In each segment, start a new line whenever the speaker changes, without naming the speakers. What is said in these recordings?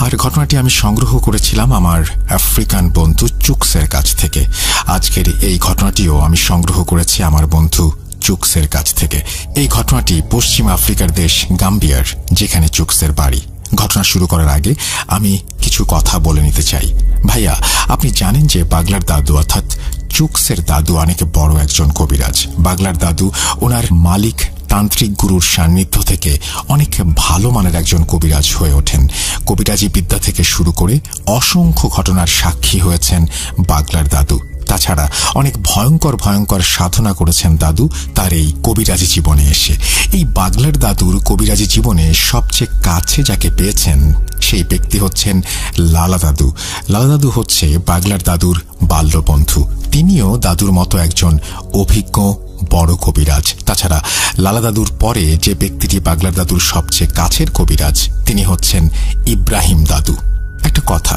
আর ঘটনাটি আমি সংগ্রহ করেছিলাম আমার আফ্রিকান বন্ধু চুকসের কাছ থেকে। আজকের এই ঘটনাটিও আমি সংগ্রহ করেছি আমার বন্ধু চুকসের কাছ থেকে। এই ঘটনাটি পশ্চিম আফ্রিকার দেশ গাম্বিয়ার, যেখানে চুকসের বাড়ি। ঘটনা শুরু করার আগে আমি কিছু কথা বলে নিতে চাই। ভাইয়া, আপনি জানেন যে বাগলার দাদু অর্থাৎ চুকসের দাদু অনেক বড় একজন কবিরাজ। বাগলার দাদু ওনার মালিক তান্ত্রিক গুরুর সান্নিধ্য থেকে অনেক ভালো মানের একজন কবিরাজ হয়ে ওঠেন। কবিরাজি বিদ্যা থেকে শুরু করে অসংখ্য ঘটনার সাক্ষী হয়েছেন বাগলার দাদু। তাছাড়া অনেক ভয়ঙ্কর ভয়ঙ্কর সাধনা করেছেন দাদু তার এই কবিরাজি জীবনে এসে। এই বাগলার দাদুর কবিরাজি জীবনে সবচেয়ে কাছে যাকে পেয়েছেন সেই ব্যক্তি হচ্ছেন লালা দাদু। লালা দাদু হচ্ছে বাগলার দাদুর বাল্যবন্ধু। তিনিও দাদুর মতো একজন অভিজ্ঞ বড় কবিরাজ। তাছাড়া লালা দাদুর পরে যে ব্যক্তিটি বাগলার দাদুর সবচেয়ে কাছের কবিরাজ তিনি হচ্ছেন ইব্রাহিম দাদু। একটা কথা,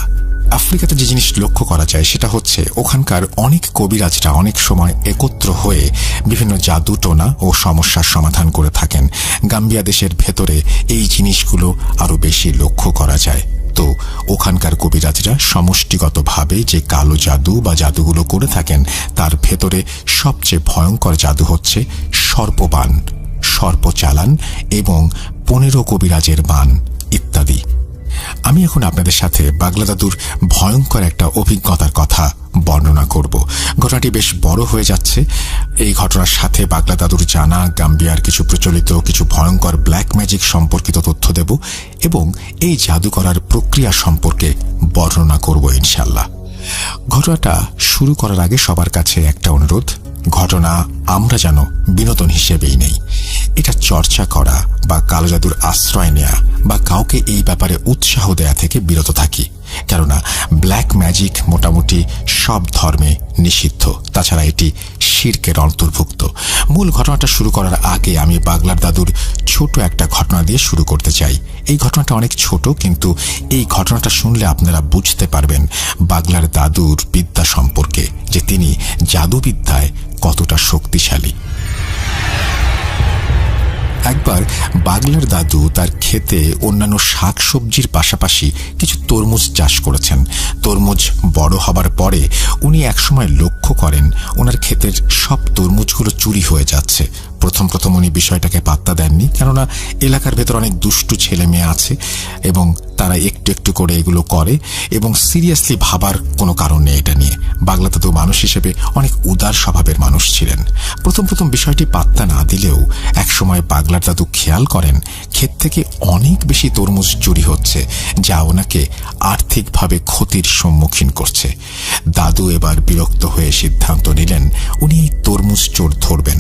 আফ্রিকাতে যে জিনিস লক্ষ্য করা যায় সেটা হচ্ছে ওখানকার অনেক কবিরাজরা অনেক সময় একত্র হয়ে বিভিন্ন জাদু টোনা ও সমস্যার সমাধান করে থাকেন। গাম্বিয়া দেশের ভেতরে এই জিনিসগুলো আরো বেশি লক্ষ্য করা যায়। তো ওখানকার কবিরাজরা সমষ্টিগতভাবে যে কালো জাদু বা জাদুগুলো করে থাকেন তার ভেতরে সবচেয়ে ভয়ঙ্কর জাদু হচ্ছে সর্পবান, সর্পচালান এবং 15 কবিরাজের বান ইত্যাদি। আমি এখন আপনাদের সাথে বাগলা দাদুর ভয়ঙ্কর একটা অভিজ্ঞতার কথা বর্ণনা করব। ঘটনাটি বেশ বড় হয়ে যাচ্ছে। এই ঘটনার সাথে বাগলা দাদুর জানা গাম্বিয়ার কিছু প্রচলিত কিছু ভয়ঙ্কর ব্ল্যাক ম্যাজিক সম্পর্কিত তথ্য দেব এবং এই জাদু করার প্রক্রিয়া সম্পর্কে বর্ণনা করব ইনশাল্লাহ। ঘটনাটা শুরু করার আগে সবার কাছে একটা অনুরোধ, ঘটনা আমরা যেন বিনোদন হিসেবেই নেই। এটা চর্চা করা বা কালো জাদুর আশ্রয় নেয়া বা কাউকে এই ব্যাপারে উৎসাহ দেয়া থেকে বিরত থাকি, কেননা ব্ল্যাক ম্যাজিক মোটামুটি সব ধর্মে নিষিদ্ধ। তাছাড়া এটি শিরকের অন্তর্ভুক্ত। মূল ঘটনাটা শুরু করার আগে আমি বাগলার দাদুর ছোট একটা ঘটনা দিয়ে শুরু করতে চাই। এই ঘটনাটা অনেক ছোট, কিন্তু এই ঘটনাটা শুনলে আপনারা বুঝতে পারবেন বাগলার দাদুর বিদ্যা সম্পর্কে, যে তিনি জাদুবিদ্যায় কতটা শক্তিশালী। একবার বাগলার দাদু তার ক্ষেতে অন্যান্য শাকসবজির পাশাপাশি কিছু তরমুজ চাষ করেছেন। তরমুজ বড় হবার পরে উনি একসময় লক্ষ্য করেন ওনার ক্ষেতের সব তরমুজগুলো চুরি হয়ে যাচ্ছে। প্রথম উনি বিষয়টাকে পাত্তা দেননি, কেননা এলাকার ভেতর অনেক দুষ্টু ছেলে মেয়ে আছে এবং তারা একটু একটু করে এগুলো করে এবং সিরিয়াসলি ভাবার কোনো কারণ নেই এটা নিয়ে। বাগলা দাদু মানুষ হিসেবে অনেক উদার স্বভাবের মানুষ ছিলেন। প্রথম বিষয়টি পাত্তা না দিলেও একসময় বাগলার দাদু খেয়াল করেন ক্ষেত থেকে অনেক বেশি তরমুজ চুরি হচ্ছে, যা ওনাকে আর্থিকভাবে ক্ষতির সম্মুখীন করছে। দাদু এবার বিরক্ত হয়ে সিদ্ধান্ত নিলেন উনি এই তরমুজ চোর ধরবেন।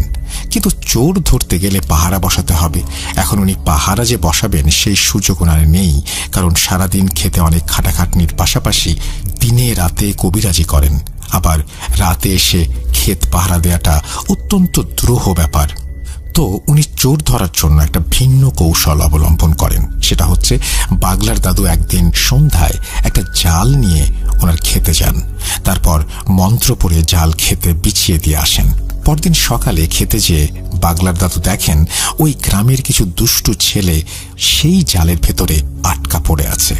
কিন্তু চোর ধরতে গেলে পাহারা বসাতে হবে। এখন উনি পাহারা যে বসাবেন সেই সুযোগ ওনার নেই, কারণ সারাদিন খেতে অনেক খাটাখাটনির পাশাপাশি দিনে রাতে কবিরাজি করেন। আবার রাতে এসে ক্ষেত পাহারা দেওয়াটা অত্যন্ত দ্রূহ ব্যাপার। তো উনি চোর ধরার জন্য একটা ভিন্ন কৌশল অবলম্বন করেন। সেটা হচ্ছে বাগলার দাদু একদিন সন্ধ্যায় একটা জাল নিয়ে ওনার খেতে যান, তারপর মন্ত্র পড়ে জাল খেতে বিছিয়ে দিয়ে আসেন। পরদিন সকালে খেতে যেয়ে বাগলার দাদু দেখেন ওই গ্রামের কিছু দুষ্টু ছেলে সেই জালের ভেতরে আটকা পড়ে আছে।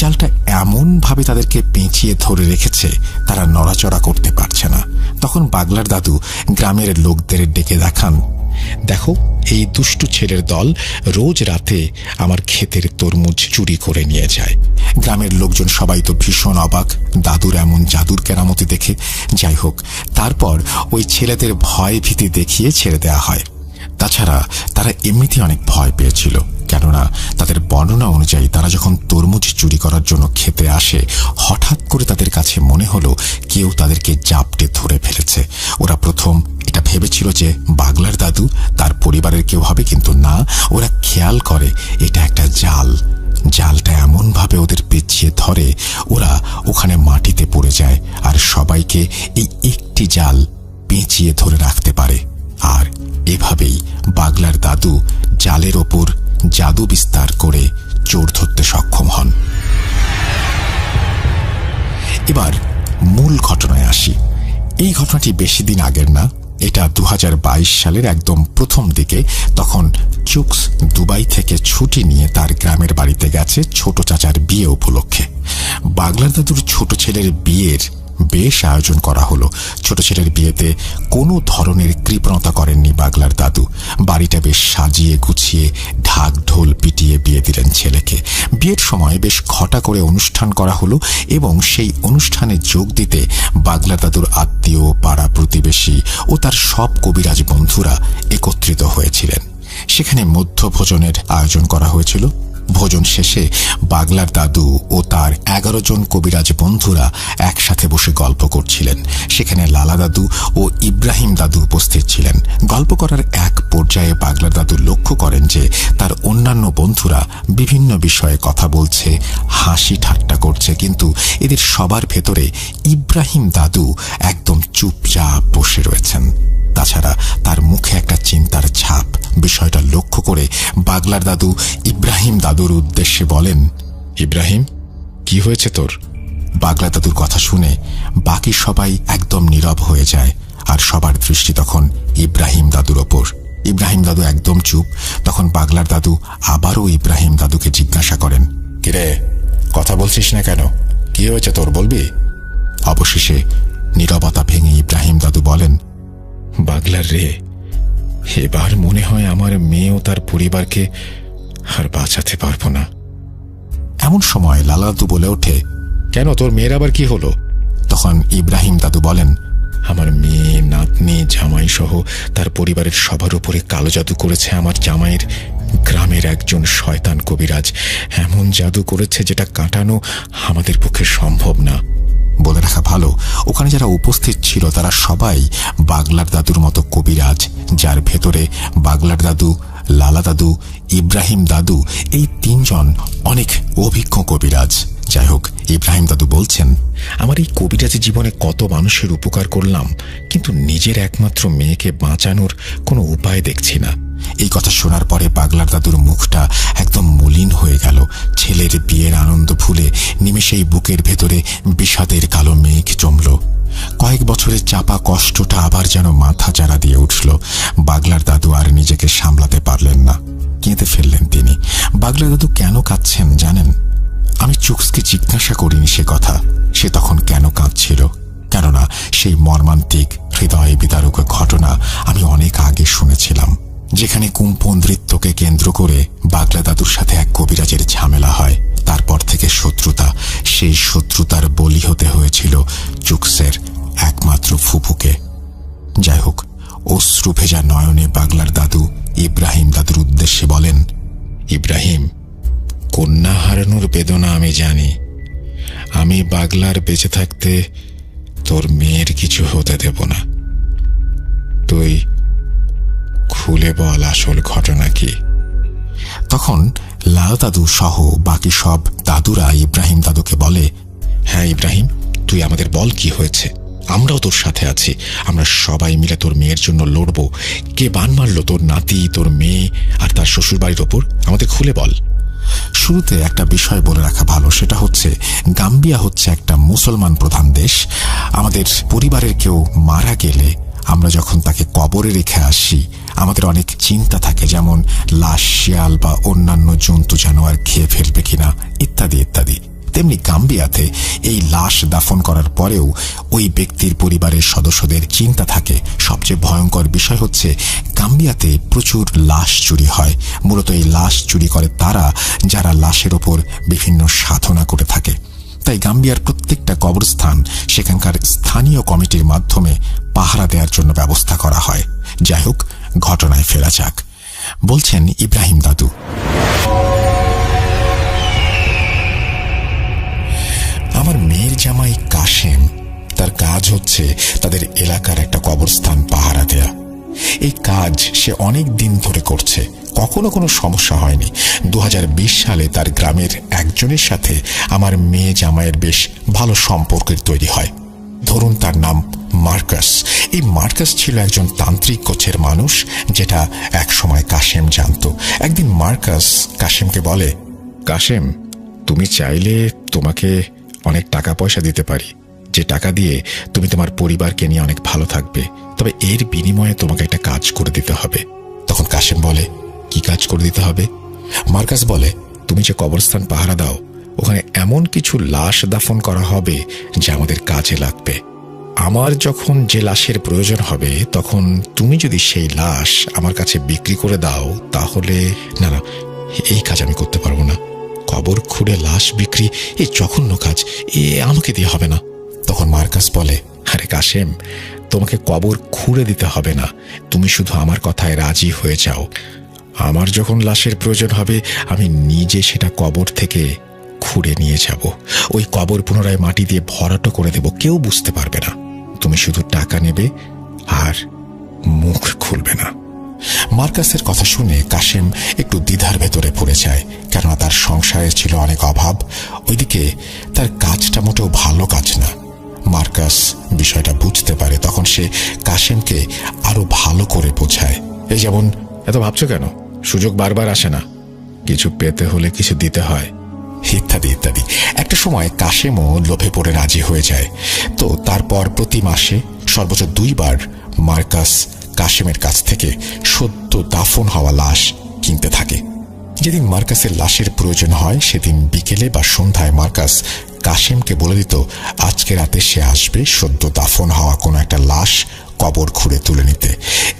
জালটা এমন ভাবে তাদেরকে পেঁচিয়ে ধরে রেখেছে তারা নড়াচড়া করতে পারছে না। তখন বাগলার দাদু গ্রামের লোকদের ডেকে দেখান, দেখো এই দুষ্টু ছেলের দল রোজ রাতে আমার ক্ষেতের তরমুজ চুরি করে নিয়ে যায়। গ্রামের লোকজন সবাই তো ভীষণ অবাক দাদুর এমন জাদুর কেরামতি দেখে। যাই হোক, তারপর ওই ছেলেদের ভয় ভীতি দেখিয়ে ছেড়ে দেওয়া হয়। তাছাড়া তারা এমনিতে অনেক ভয় পেয়েছিল, কেননা তাদের বর্ণনা অনুযায়ী তারা যখন তরমুজ চুরি করার জন্য খেতে আসে হঠাৎ করে তাদের কাছে মনে হলো কেউ তাদেরকে জাপটে ধরে ফেলেছে। ওরা প্রথম এটা ভেবেছিল যে বাগলার দাদু তার পরিবারের কেউ হবে, কিন্তু না, ওরা খেয়াল করে এটা একটা জাল। জালটা এমন ভাবে ওদের পেঁচিয়ে ধরে ওরা ওখানে মাটিতে পড়ে যায়, আর সবাইকে এই একটি জাল পেঁচিয়ে ধরে রাখতে পারে। আর এভাবেই বাগলার দাদু জালের ওপর জাদু বিস্তার করে চোর ধরতে সক্ষম হন। এবার মূল ঘটনায় আসি। এই ঘটনাটি বেশি দিন আগের না, এটা 2022 সালের একদম প্রথম দিকে। তখন চুকস দুবাই থেকে ছুটি নিয়ে তার গ্রামের বাড়িতে গেছে ছোট চাচার বিয়ে উপলক্ষে। বাগলার দাদুর ছোট ছেলের বিয়ের বেশ আয়োজন করা হলো। ছোট ছেলের বিয়েতে কোনো ধরনের কৃপণতা করেননি বাগলার দাদু। বাড়িটা বেশ সাজিয়ে গুছিয়ে ঢাক ঢোল পিটিয়ে বিয়ে দিলেন ছেলেকে। বিয়ের সময় বেশ ঘটা করে অনুষ্ঠান করা হলো এবং সেই অনুষ্ঠানে যোগ দিতে বাগলার দাদুর আত্মীয়, পাড়া প্রতিবেশী ও তার সব কবিরাজ বন্ধুরা একত্রিত হয়েছিলেন। সেখানে মধ্যভোজনের আয়োজন করা হয়েছিল। ভোজন শেষে বাগলার দাদু ও তার 11 জন কবিরাজ বন্ধুরা একসাথে বসে গল্প করছিলেন। সেখানে লালা দাদু ও ইব্রাহিম দাদু উপস্থিত ছিলেন। গল্প করার এক পর্যায়ে বাগলার দাদু লক্ষ্য করেন যে তার অন্যান্য বন্ধুরা বিভিন্ন বিষয়ে কথা বলছে, হাসি ঠাট্টা করছে, কিন্তু এদের সবার ভেতরে ইব্রাহিম দাদু একদম চুপচাপ বসে রয়েছেন। তাছাড়া তার মুখে একটা চিন্তার ছাপ। বিষয়টা লক্ষ্য করে বাগলার দাদু ইব্রাহিম দাদুর উদ্দেশ্যে বলেন, ইব্রাহিম, কি হয়েছে তোর? বাগলা দাদুর কথা শুনে বাকি সবাই একদম নীরব হয়ে যায়, আর সবার দৃষ্টি তখন ইব্রাহিম দাদুর ওপর। ইব্রাহিম দাদু একদম চুপ। তখন বাগলার দাদু আবারও ইব্রাহিম দাদুকে জিজ্ঞাসা করেন, কিরে, কথা বলছিস না কেন? কি হয়েছে তোর, বলবি? অবশেষে নীরবতা ভেঙে ইব্রাহিম দাদু বলেন, বাগলার রে, এবার মনে হয় আমার মেয়ে ও তার পরিবারকে আর বাঁচাতে পারবো না। এমন সময় লালা দাদু বলে ওঠে, কেন, তোর মেয়ের আবার কি হলো? তখন ইব্রাহিম দাদু বলেন, আমার মেয়ে, নাতনি, জামাই সহ তার পরিবারের সবার উপরে কালো জাদু করেছে আমার জামাইয়ের গ্রামের একজন শয়তান কবিরাজ। এমন জাদু করেছে যেটা কাটানো আমাদের পক্ষে সম্ভব না। বলে রাখা ভালো, ওখানে যারা উপস্থিত ছিল তারা সবাই বাগলার দাদুর মতো কবিরাজ, যার ভেতরে বাগলার দাদু, লালা দাদু, ইব্রাহিম দাদু, এই 3 জন অনেক অভিজ্ঞ কবিরাজ। যাই হোক, ইব্রাহিম দাদু বলছেন, আমার এই কবিরাজি জীবনে কত মানুষের উপকার করলাম, কিন্তু নিজের একমাত্র মেয়েকে বাঁচানোর কোনো উপায় দেখছি না। এই কথা শোনার পরে বাগলার দাদুর মুখটা একদম মলিন হয়ে গেল। ছেলের বিয়ের আনন্দ ভুলে নিমেষেই বুকের ভেতরে বিষাদের কালো মেঘ জমল। কয়েক বছরের চাপা কষ্টটা আবার যেন মাথা চাড়া দিয়ে উঠল। বাগলার দাদু আর নিজেকে সামলাতে পারলেন না, কেঁদে ফেললেন তিনি। বাগলার দাদু কেন কাঁদছেন জানেন? আমি চুকসকে জিজ্ঞাসা করিনি সে কথা, সে তখন কেন কাঁদছিল, কেননা সেই মর্মান্তিক হৃদয় বিদারক ঘটনা আমি অনেক আগে শুনেছিলাম, যেখানে কুম্ভ নৃত্যকে কেন্দ্র করে বাগলা দাদুর সাথে এক কবিরাজের ঝামেলা হয়। তারপর থেকে শত্রুতা, সেই শত্রুতার বলি হতে হয়েছিল চুকসের একমাত্র ফুফুকে। যাই হোক, অশ্রু ভেজা নয়নে বাগলার দাদু ইব্রাহিম দাদুর উদ্দেশ্যে বলেন, ইব্রাহিম, কন্যা হারানোর বেদনা আমি জানি। আমি বাগলার বেঁচে থাকতে তোর মেয়ের কিছু হতে দেব না। তুই খুলে বল আসল ঘটনা কি। তখন লাল দাদু সহ বাকি সব দাদুরা ইব্রাহিম দাদুকে বলে, হ্যাঁ ইব্রাহিম, তুই আমাদের বল কি হয়েছে। আমরাও তোর সাথে আছি। আমরা সবাই মিলে তোর মেয়ের জন্য লড়ব। কে বান মারল তোর নাতি, তোর মেয়ে আর তার শ্বশুর বাড়ির ওপর? আমাদের খুলে বল। শুরুতে একটা বিষয় বলে রাখা ভালো, সেটা হচ্ছে গাম্বিয়া হচ্ছে একটা মুসলমান প্রধান দেশ। আমাদের পরিবারের কেউ মারা গেলে আমরা যখন তাকে কবরে রেখে আসি, আমাদের অনেক চিন্তা থাকে, যেমন লাশ শিয়াল বা অন্যান্য জন্তু জানোয়ার খেয়ে ফেলবে কিনা, ইত্যাদি ইত্যাদি। তেমনি গাম্বিয়াতে এই লাশ দাফন করার পরেও ওই ব্যক্তির পরিবারের সদস্যদের চিন্তা থাকে। সবচেয়ে ভয়ঙ্কর বিষয় হচ্ছে গাম্বিয়াতে প্রচুর লাশ চুরি হয়। মূলত এই লাশ চুরি করে তারা যারা লাশের ওপর বিভিন্ন সাধনা করে থাকে। তাই গাম্বিয়ার প্রত্যেকটা কবরস্থান সেখানকার স্থানীয় কমিটির মাধ্যমে পাহারা দেওয়ার জন্য ব্যবস্থা করা হয়। যাই হোক, ঘটনায় ফেরা যাক। বলছেন ইব্রাহিম দাদু, আমার মেয়ের জামাই কাশেম, তার কাজ হচ্ছে তাদের এলাকার একটা কবরস্থান পাহারা দেয়া। এই কাজ সে অনেক দিন ধরে করছে, কখনো কোনো সমস্যা হয়নি। 2020 সালে তার গ্রামের একজনের সাথে আমার মেয়ে জামাইয়ের বেশ ভালো সম্পর্কের তৈরি হয়। ধরুন তার নাম মার্কাস। এই মার্কাস ছিল একজন তান্ত্রিক গোছের মানুষ, যেটা এক সময় কাশেম জানত। একদিন মার্কাস কাশেমকে বলে, কাশেম, তুমি চাইলে তোমাকে অনেক টাকা পয়সা দিতে পারি, যে টাকা দিয়ে তুমি তোমার পরিবারকে নিয়ে অনেক ভালো থাকবে, তবে এর বিনিময়ে তোমাকে একটা কাজ করে দিতে হবে। তখন কাশেম বলে, কি কাজ করে দিতে হবে? মার্কাস বলে, তুমি যে কবরস্থান পাহারা দাও, ওখানে এমন কিছু লাশ দাফন করা হবে যা আমাদের কাজে লাগবে। আমার যখন যে লাশের প্রয়োজন হবে তখন তুমি যদি সেই লাশ আমার কাছে বিক্রি করে দাও তাহলে। না না, এই কাজ আমি করতে পারবো না। কবর খুঁড়ে লাশ বিক্রি, এই জঘন্য কাজ, আমাকে দিয়ে হবে না। তখন মার্কাস বলে, আরে কাশেম, তোমাকে কবর খুঁড়ে দিতে হবে না, তুমি শুধু আমার কথায় রাজি হয়ে যাও। আমার যখন লাশের প্রয়োজন হবে আমি নিজে সেটা কবর থেকে খুঁড়ে নিয়ে যাব। ওই কবর পুনরায় মাটি দিয়ে ভরাটো করে দেব, কেউ বুঝতে পারবে না। তুমি শুধু টাকা নেবে আর মুখ খুলবে না। মার্কাসের কথা শুনে কাশেম একটু দ্বিধার ভেতরে পড়ে যায়, কেননা তার সংসারে ছিল অনেক অভাব, ওইদিকে তার কাজটা মোটেও ভালো কাজ না। মার্কাস বিষয়টা বুঝতে পারে, তখন সে কাশেমকে আরো ভালো করে বোঝায়। এই যেমন, এত ভাবছো কেন? সুযোগ বারবার আসে না, কিছু পেতে হলে কিছু দিতে হয়, ইত্যাদি ইত্যাদি। একটা সময় কাশেমও লোভে পড়ে রাজি হয়ে যায়। তো তারপর প্রতি মাসে সর্বোচ্চ 2 বার মার্কাস কাশেমের কাছ থেকে সদ্য দাফন হওয়া লাশ কিনতে থাকে। যেদিন মার্কাসের লাশের প্রয়োজন হয় সেদিন বিকেলে বা সন্ধ্যায় মার্কাস কাশেমকে বলে দিত আজকে রাতে সে আসবে সদ্য দাফন হওয়া কোনো একটা লাশ কবর খুঁড়ে তুলে নিতে।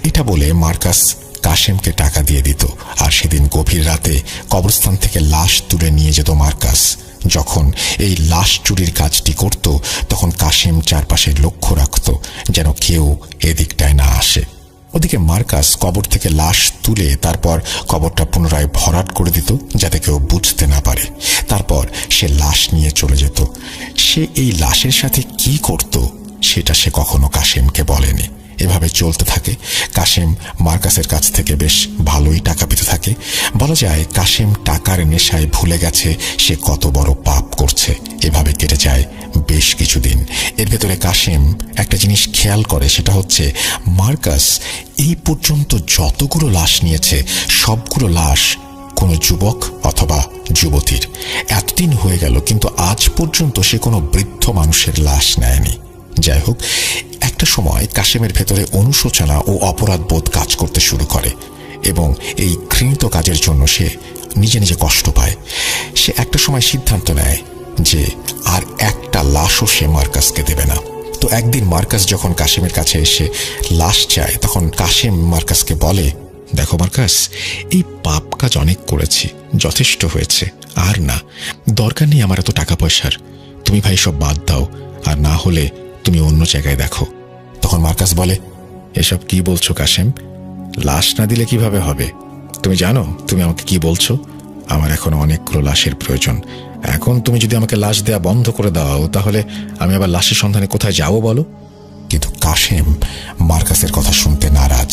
এটা বলে মার্কাস কাশেমকে টাকা দিয়ে দিত, আর সেদিন গভীর রাতে কবরস্থান থেকে লাশ তুলে নিয়ে যেত মার্কাস। যখন এই লাশ চুরির কাজটি করত তখন কাশেম চারপাশে লক্ষ্য রাখত যেন কেউ এদিকটায় না আসে। ওদিকে মার্কাস কবর থেকে লাশ তুলে তারপর কবরটা পুনরায় ভরাট করে দিত যাতে কেউ বুঝতে না পারে। তারপর সে লাশ নিয়ে চলে যেত। সে এই লাশের সাথে কি করত সেটা সে কখনো কাশেমকে বলেনি। এভাবে চলতে থাকে। কাশেম মার্কাসের কাছ থেকে বেশ ভালোই টাকা পেতে থাকে। বলা যায় কাশেম টাকার নেশায় ভুলে গেছে সে কত বড় পাপ করছে। এভাবে কেটে যায় বেশ কিছুদিন। এর ভেতরে কাশেম একটা জিনিস খেয়াল করে, সেটা হচ্ছে মার্কাস এই পর্যন্ত যতগুলো লাশ নিয়েছে সবগুলো লাশ কোনো যুবক অথবা যুবতীর। এতদিন হয়ে গেল কিন্তু আজ পর্যন্ত সে কোনো বৃদ্ধ মানুষের লাশ নেয়নি। যাই হোক, একটা সময় কাশেমের ভেতরে অনুশোচনা ও অপরাধ বোধ কাজ করতে শুরু করে এবং এই ঘৃণিত কাজের জন্য সে নিজে নিজে কষ্ট পায়। সে একটা সময় সিদ্ধান্ত নেয় যে আর একটা লাশও সে মার্কাসকে দেবে না। তো একদিন মার্কাস যখন কাশেমের কাছে এসে লাশ চায় তখন কাশেম মার্কাসকে বলে, দেখো মার্কাস, এই পাপ কাজ অনেক করেছি, যথেষ্ট হয়েছে, আর না, দরকার নেই আমার এত টাকা পয়সার। তুমি ভাই সব বাদ দাও, আর না হলে তুমি অন্য জায়গায় দেখো। তখন মার্কাস বলে, এসব কি বলছো কাশেম? লাশ না দিলে কিভাবে হবে? তুমি জানো তুমি আমাকে কি বলছো? আমার এখন অনেকগুলো লাশের প্রয়োজন। এখন তুমি যদি আমাকে লাশ দেয়া বন্ধ করে দাও তাহলে আমি আবার লাশের সন্ধানে কোথায় যাব বলো? কিন্তু কাশেম মার্কাসের কথা শুনতে নারাজ।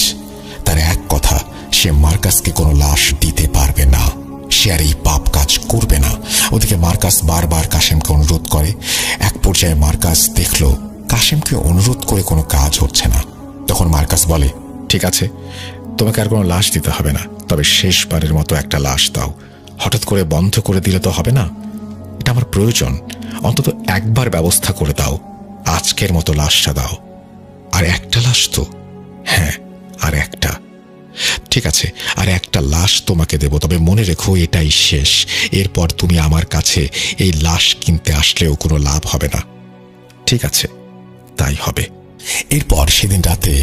তার এক কথা, সে মার্কাসকে কোনো লাশ দিতে পারবে না, সে আর এই পাপ কাজ করবে না। ওদিকে মার্কাস বারবার কাশেমকে অনুরোধ করে। এক পর্যায়ে মার্কাস দেখল কাশেমকে অনুরোধ করে কোনো কাজ হচ্ছে না। তখন মার্কাস বলে, ঠিক আছে, তোমাকে আর কোনো লাশ দিতে হবে না, তবে শেষবারের মতো একটা লাশ দাও। হঠাৎ করে বন্ধ করে দিলে তো হবে না, এটা আমার প্রয়োজন। অন্তত একবার ব্যবস্থা করে দাও, আজকের মতো লাশটা দাও। আর একটা লাশ তো? হ্যাঁ, আর একটা। ঠিক আছে, আর একটা লাশ তোমাকে দেব, তবে মনে রেখো এটাই শেষ। এরপর তুমি আমার কাছে এই লাশ কিনতে আসলেও কোনো লাভ হবে না। ঠিক আছে, তাই হবে। এরপর সেদিন রাতে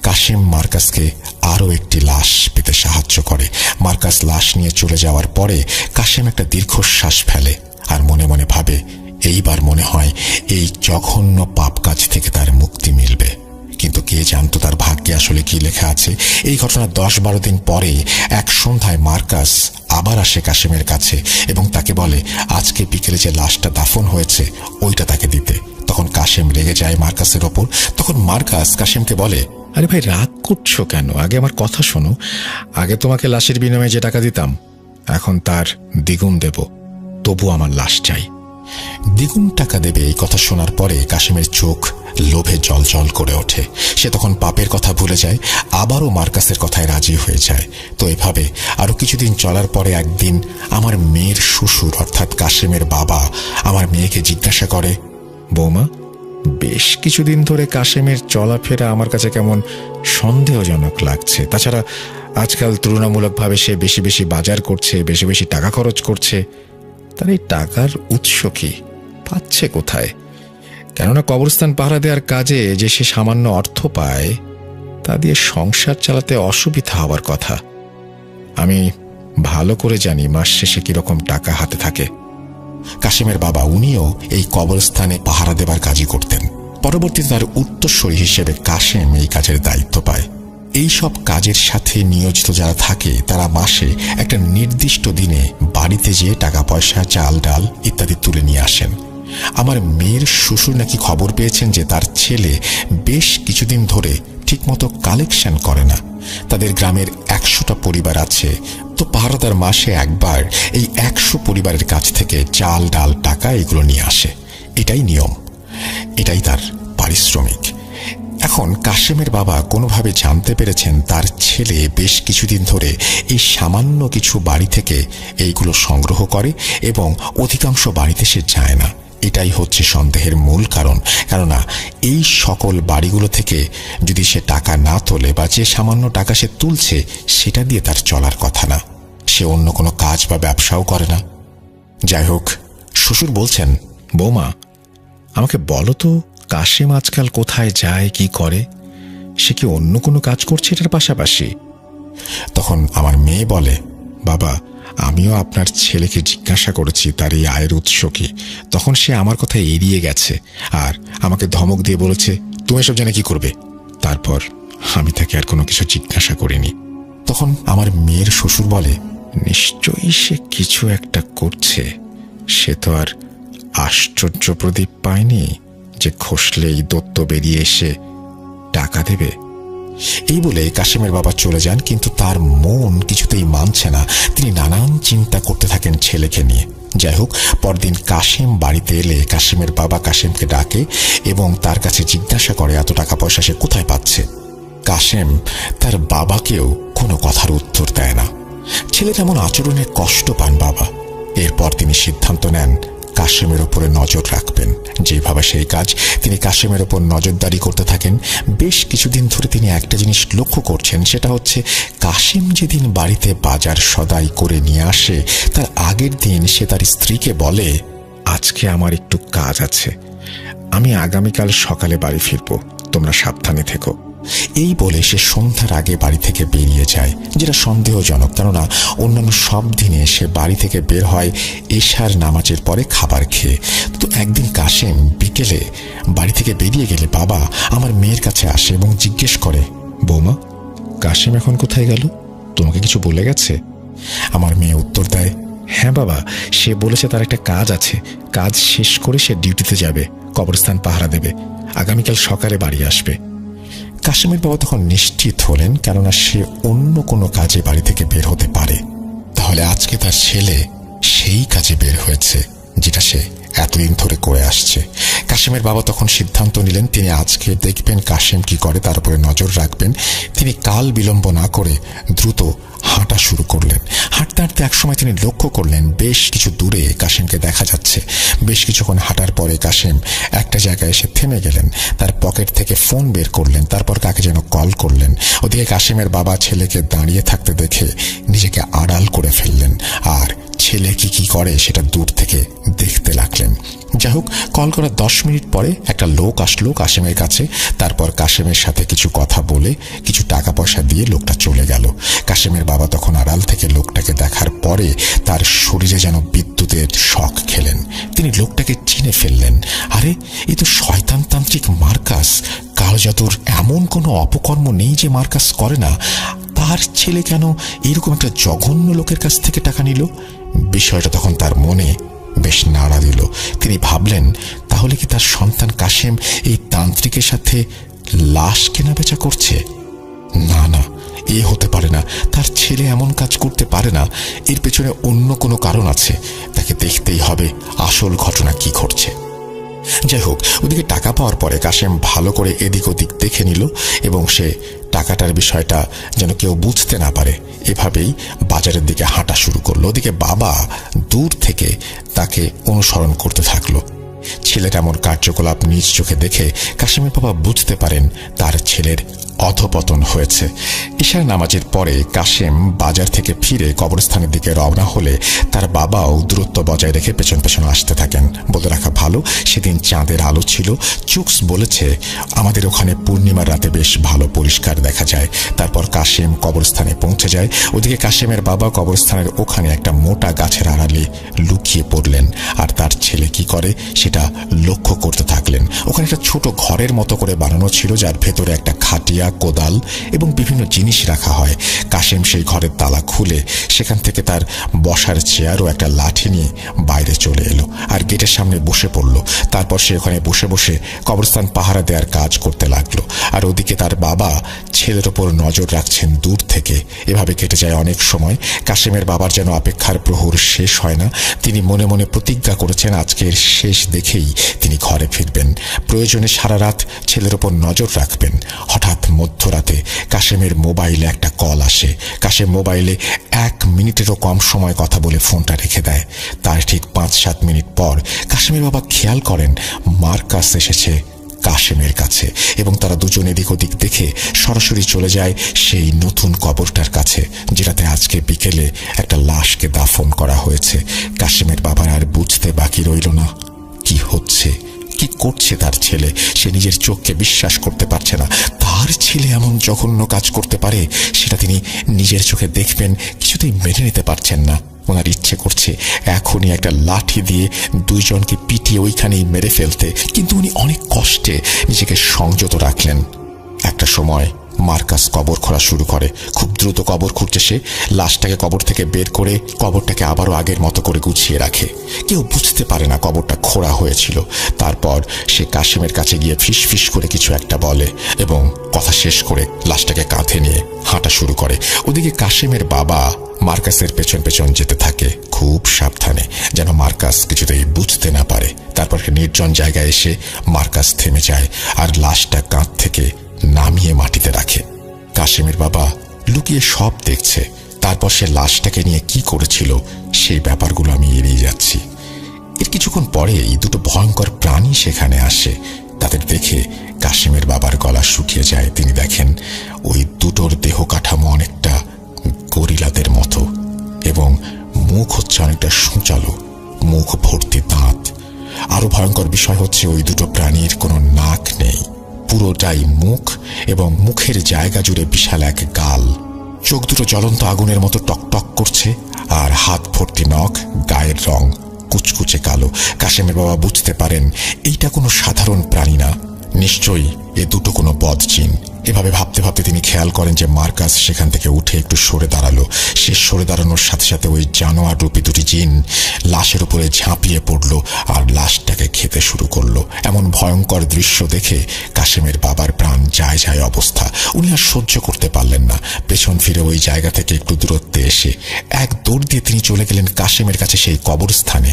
কাশেম মার্কাসকে আরও একটি লাশ পেতে সাহায্য করে। মার্কাস লাশ নিয়ে চলে যাওয়ার পরে কাশেম একটা দীর্ঘশ্বাস ফেলে আর মনে মনে ভাবে, এইবার মনে হয় এই জঘন্য পাপ কাজ থেকে তার মুক্তি মিলবে। কিন্তু কে জানতো তার ভাগ্যে আসলে কি লেখা আছে। এই ঘটনার 10-12 দিন পরে এক সন্ধ্যায় মার্কাস আবার আসে কাশেমের কাছে এবং তাকে বলে আজকে বিকেলে যে লাশটা দাফন হয়েছে ওইটা তাকে দিতে। তখন কাশেম রেগে যায় মার্কাসের ওপর। তখন মার্কাস কাশেমকে বলে, আরে ভাই, রাগ করছো কেন? আগে আমার কথা শোনো। আগে তোমাকে লাশের বিনিময়ে যে টাকা দিতাম এখন তার দ্বিগুণ দেব, তবু আমার লাশ চাই। দ্বিগুণ টাকা দেবে এই কথা শোনার পরে কাশেমের চোখ লোভে জল করে ওঠে। সে তখন পাপের কথা ভুলে যায়, আবারও মার্কাসের কথায় রাজি হয়ে যায়। তো এভাবে আরো কিছুদিন চলার পরে একদিন আমার মেয়ের শ্বশুর অর্থাৎ কাশেমের বাবা আমার মেয়েকে জিজ্ঞাসা করে, বৌমা, বেশ কিছুদিন ধরে কাশেমের চলাফেরা আমার কাছে কেমন সন্দেহজনক লাগছে। তাছাড়া আজকাল তুলনামূলকভাবে সে বেশি বেশি বাজার করছে, বেশি বেশি টাকা খরচ করছে। তার এই টাকার উৎস কি, পাচ্ছে কোথায়? কেননা কবরস্থান পাহারা দেওয়ার কাজে যে সে সামান্য অর্থ পায়, তা দিয়ে সংসার চালাতে অসুবিধা হওয়ার কথা। আমি ভালো করে জানি মাস শেষে কিরকম টাকা হাতে থাকে। কাশেমের বাবা, উনিও এই কবরস্থানে পাহারা দেবার কাজই করতেন। পরবর্তীতে তার উত্তরসূরি হিসেবে কাশেম এই কাজের দায়িত্ব পায়। এই সব কাজের সাথে নিয়োজিত যারা থাকে তারা মাসে একটা নির্দিষ্ট দিনে বাড়িতে যেয়ে টাকা পয়সা, চাল ডাল ইত্যাদি তুলে নিয়ে আসেন। আমার মেয়ের শ্বশুর নাকি খবর পেয়েছেন যে তার ছেলে বেশ কিছুদিন ধরে ঠিকমতো কালেকশন করে না। তাদের গ্রামের 100টা পরিবার আছে, তো পাহারাদার মাসে একবার এই 100 পরিবারের কাছ থেকে চাল ডাল টাকা এগুলো নিয়ে আসে। এটাই নিয়ম, এটাই তার পারিশ্রমিক। এখন কাশেমের বাবা কোনোভাবে জানতে পেরেছেন তার ছেলে বেশ কিছুদিন ধরে এই সামান্য কিছু বাড়ি থেকে এইগুলো সংগ্রহ করে এবং অধিকাংশ বাড়িতে সে যায় না। এটাই হচ্ছে সন্দেহের মূল কারণ। কেননা এই সকল বাড়িগুলো থেকে যদি সে টাকা না তোলে বা যে সামান্য টাকা সে তুলছে সেটা দিয়ে তার চলার কথা না। সে অন্য কোনো কাজ বা ব্যবসাও করে না। যাই হোক, শ্বশুর বলছেন, বৌমা, আমাকে বলো তো কাশেম আজকাল কোথায় যায়, কি করে? সে কি অন্য কোনো কাজ করছে এটার পাশাপাশি? তখন আমার মেয়ে বলে, বাবা, আমিও আপনার ছেলেকে জিজ্ঞাসা করেছি তার এই আয়ের উৎস কি। তখন সে আমার কথা এড়িয়ে গেছে আর আমাকে ধমক দিয়ে বলেছে, তুমি এসব জেনে কি করবে? তারপর আমি তাকে আর কোনো কিছু জিজ্ঞাসা করিনি। তখন আমার মেয়ের শ্বশুর বলে, নিশ্চয়ই সে কিছু একটা করছে। সে তো আর আশ্চর্য প্রদীপ পায়নি যে খসলেই দত্ত বেরিয়ে এসে টাকা দেবে। এই বলে কাশেমের বাবা চলে যান, কিন্তু তার মন কিছুতেই মানছে না। তিনি নানান চিন্তা করতে থাকেন ছেলেকে নিয়ে। যাই হোক, পরদিন কাশেম বাড়িতে এলে কাশেমের বাবা কাশেমকে ডাকে এবং তার কাছে জিজ্ঞাসা করে এত টাকা পয়সা সে কোথায় পাচ্ছে। কাশেম তার বাবাকেও কোনো কথার উত্তর দেয় না। ছেলের এমন আচরণে কষ্ট পান বাবা। এরপর তিনি সিদ্ধান্ত নেন কাশেমের ওপরে নজর রাখবেন। যেভাবে সেই কাজ, তিনি কাশেমের ওপর নজরদারি করতে থাকেন। বেশ কিছুদিন ধরে তিনি একটা জিনিস লক্ষ্য করছেন, সেটা হচ্ছে কাশেম যেদিন বাড়িতে বাজার সদাই করে নিয়ে আসে তার আগের দিন সে তার স্ত্রীকে বলে, আজকে আমার একটু কাজ আছে, আমি আগামীকাল সকালে বাড়ি ফিরব, তোমরা সাবধানে থেকো। এই বলে সে সন্ধ্যার আগে বাড়ি থেকে বেরিয়ে যায়, যেটা সন্দেহজনক। কেননা অন্যান্য সব দিনে সে বাড়ি থেকে বের হয় এশার নামাজের পরে খাবার খেয়ে। তো একদিন কাশেম বিকেলে বাড়ি থেকে বেরিয়ে গেলে বাবা আমার মেয়ের কাছে আসে এবং জিজ্ঞেস করে, বৌমা, কাশেম এখন কোথায় গেল? তোমাকে কিছু বলে গেছে? আমার মেয়ে উত্তর দেয়, হ্যাঁ বাবা, সে বলেছে তার একটা কাজ আছে, কাজ শেষ করে সে ডিউটিতে যাবে, কবরস্থান পাহারা দেবে, আগামীকাল সকালে বাড়ি আসবে। কাশেমের বাবা তখন নিশ্চিত হলেন, কেননা সে অন্য কোনো কাজে বাড়ি থেকে বের হতে পারে। তাহলে আজকে তার ছেলে সেই কাজে বের হয়েছে যেটা সে এতদিন ধরে করে আসছে। কাশেমের বাবা তখন সিদ্ধান্ত নিলেন তিনি আজকে দেখবেন কাশেম কি করে, তার উপরে নজর রাখবেন। তিনি কাল বিলম্ব না করে দ্রুত হাঁটা শুরু করলেন। হাঁটতে হাঁটতে একসময় তিনি লক্ষ্য করলেন বেশ কিছু দূরে কাশেমকে দেখা যাচ্ছে। বেশ কিছুক্ষণ হাঁটার পরে কাশেম একটা জায়গায় এসে থেমে গেলেন। তার পকেট থেকে ফোন বের করলেন, তারপর কাকে যেন কল করলেন। ওদিকে কাশেমের বাবা ছেলেকে দাঁড়িয়ে থাকতে দেখে নিজেকে আড়াল করে ফেললেন আর ছেলে কি করে সেটা দূর থেকে দেখতে লাগলেন। যাই হোক, কল করার 10 মিনিট পরে একটা লোক আসলো কাশেমের কাছে। তারপর কাশেমের সাথে কিছু কথা বলে কিছু টাকা পয়সা দিয়ে লোকটা চলে গেল। কাশেমের বাবা তখন আড়াল থেকে লোকটাকে দেখার পরে তার শরীরে যেন বিদ্যুতের শক খেলেন। তিনি লোকটাকে চিনে ফেললেন। আরে, এ তো শয়তানতান্ত্রিক মার্কাস। কালো জাদুর এমন কোনো অপকর্ম নেই যে মার্কাস করে না। তার ছেলে কেন এরকম একটা জঘন্য লোকের কাছ থেকে টাকা নিল? বিষয়টা তখন তার মনে বেশ নাড়া দিল। তিনি ভাবলেন, তাহলে কি তার সন্তান কাশেম এই তান্ত্রিকের সাথে লাশ কেনাবেচা করছে? না না, এ হতে পারে না। তার ছেলে এমন কাজ করতে পারে না। এর পেছনে অন্য কোনো কারণ আছে। তাকে দেখতেই হবে আসল ঘটনা কি ঘটছে। যাই হোক, ওদিকে টাকা পাওয়ার পরে কাশেম ভালো করে এদিক ওদিক দেখে নিল এবং সে টাকাটার বিষয়টা যেন কেউ বুঝতে না পারে এভাবেই বাজারের দিকে হাঁটা শুরু করলো। ওদিকে বাবা দূর থেকে তাকে অনুসরণ করতে থাকলো। ছেলের এমন কার্যকলাপ নিজ চোখে দেখে কাশেমের বাবা বুঝতে পারেন তার ছেলের অধপতন হয়েছে। ঈশার নামাজের পরে কাশেম বাজার থেকে ফিরে কবরস্থানের দিকে রওনা হলে তার বাবাও দূরত্ব বজায় রেখে পেছন পেছন আসতে থাকেন। বলে রাখা ভালো, সেদিন চাঁদের আলো ছিল। চুকস বলেছে আমাদের ওখানে পূর্ণিমার রাতে বেশ ভালো পরিষ্কার দেখা যায়। তারপর কাশেম কবরস্থানে পৌঁছে যায়। ওদিকে কাশেমের বাবা কবরস্থানের ওখানে একটা মোটা গাছের আড়ালে লুকিয়ে পড়লেন, আর তার ছেলে কি করে সেটা লক্ষ্য করতে থাকলেন। ওখানে একটা ছোট ঘরের মতো করে বানানো ছিল, যার ভেতরে একটা খাটিয়া, কোদাল এবং বিভিন্ন জিনিস রাখা হয়। কাশেম সেই ঘরের তালা খুলে সেখান থেকে তার বসার চেয়ার ও একটা লাঠি নিয়ে বাইরে চলে এলো আর গেটের সামনে বসে পড়ল। তারপর সে ওখানে বসে বসে কবরস্থান পাহারা দেওয়ার কাজ করতে লাগলো। আর ওদিকে তার বাবা ছেলের ওপর নজর রাখছেন দূর থেকে। এভাবে কেটে যায় অনেক সময়। কাশেমের বাবার যেন অপেক্ষার প্রহর শেষ হয় না। তিনি মনে মনে প্রতিজ্ঞা করেছেন আজকের শেষ দেখেই তিনি ঘরে ফিরবেন, প্রয়োজনে সারা রাত ছেলের ওপর নজর রাখবেন। হঠাৎ মধ্যরাতে কাশেমের মোবাইলে একটা কল আসে। কাশেম মোবাইলে 1 মিনিটেরও কম সময় কথা বলে ফোনটা রেখে দেয়। তার ঠিক 5-7 মিনিট পর কাশেমের বাবা খেয়াল করেন মার্কাস এসেছে কাশেমের কাছে, এবং তারা দুজন এদিক ওদিক দেখে সরাসরি চলে যায় সেই নতুন কবরটার কাছে, যেটাতে আজকে বিকেলে একটা লাশকে দাফন করা হয়েছে। কাশেমের বাবার আর বুঝতে বাকি রইল না কি হচ্ছে, কি করছে তার ছেলে। সে নিজের চোখকে বিশ্বাস করতে পারছে না। তার ছেলে এমন জঘন্য কাজ করতে পারে সেটা তিনি নিজের চোখে দেখবেন, কিছুতেই মেনে নিতে পারছেন না। ওনার ইচ্ছে করছে এখনই একটা লাঠি দিয়ে দুইজনকে পিটিয়ে ওইখানেই মেরে ফেলতে, কিন্তু উনি অনেক কষ্টে নিজেকে সংযত রাখলেন। একটা সময় মার্কাস কবর খোঁড়া শুরু করে। খুব দ্রুত কবর খুঁড়ছে সে। লাশটাকে কবর থেকে বের করে কবরটাকে আবারও আগের মতো করে গুছিয়ে রাখে। কেউ বুঝতে পারে না কবরটা খোঁড়া হয়েছিল। তারপর সে কাশেমের কাছে গিয়ে ফিস ফিস করে কিছু একটা বলে এবং কথা শেষ করে লাশটাকে কাঁধে নিয়ে হাঁটা শুরু করে। ওদিকে কাশেমের বাবা মার্কাসের পেছন পেছন যেতে থাকে খুব সাবধানে, যেন মার্কাস কিছুতেই বুঝতে না পারে। তারপর নির্জন জায়গায় এসে মার্কাস থেমে যায় আর লাশটা কাঁধ থেকে নামিয়ে মাটিতে রাখে। কাশেমের বাবা লুকিয়ে সব দেখছে। তারপর সে লাশটাকে নিয়ে কি করেছিল সেই ব্যাপারগুলো আমি এড়িয়ে যাচ্ছি। এর কিছুক্ষণ পরেই দুটো ভয়ঙ্কর প্রাণী সেখানে আসে। তাদের দেখে কাশেমের বাবার গলা শুকিয়ে যায়। তিনি দেখেন ওই দুটোর দেহ কাঠামো অনেকটা গরিলাদের মতো এবং মুখ হচ্ছে অনেকটা সূচালো, মুখ ভর্তি দাঁত। আরো ভয়ঙ্কর বিষয় হচ্ছে ওই দুটো প্রাণীর কোনো নাক নেই, পুরোটাই মুখ এবং মুখের জায়গা জুড়ে বিশাল এক গাল। চোখ দুটো জ্বলন্ত আগুনের মতো টকটক করছে আর হাত ভর্তি নখ, গায়ের রং কুচকুচে কালো। কাশেমের বাবা বুঝতে পারেন এইটা কোনো সাধারণ প্রাণী না, নিশ্চয়ই এ দুটো কোনো বদজিন। এভাবে ভাবতে ভাবতে তিনি খেয়াল করেন যে মার্কাস সেখান থেকে উঠে একটু সরে দাঁড়ালো। সে সরে দাঁড়ানোর সাথে সাথে ওই জানোয়ার রূপী দুটি জিন লাশের উপরে ঝাঁপিয়ে পড়লো আর লাশটাকে খেতে শুরু করলো। এমন ভয়ঙ্কর দৃশ্য দেখে কাশেমের বাবার প্রাণ যায় যায় অবস্থা। উনি আর সহ্য করতে পারলেন না। পেছন ফিরে ওই জায়গা থেকে একটু দূরত্বে এসে এক দৌড় দিয়ে তিনি চলে গেলেন কাশেমের কাছে, সেই কবরস্থানে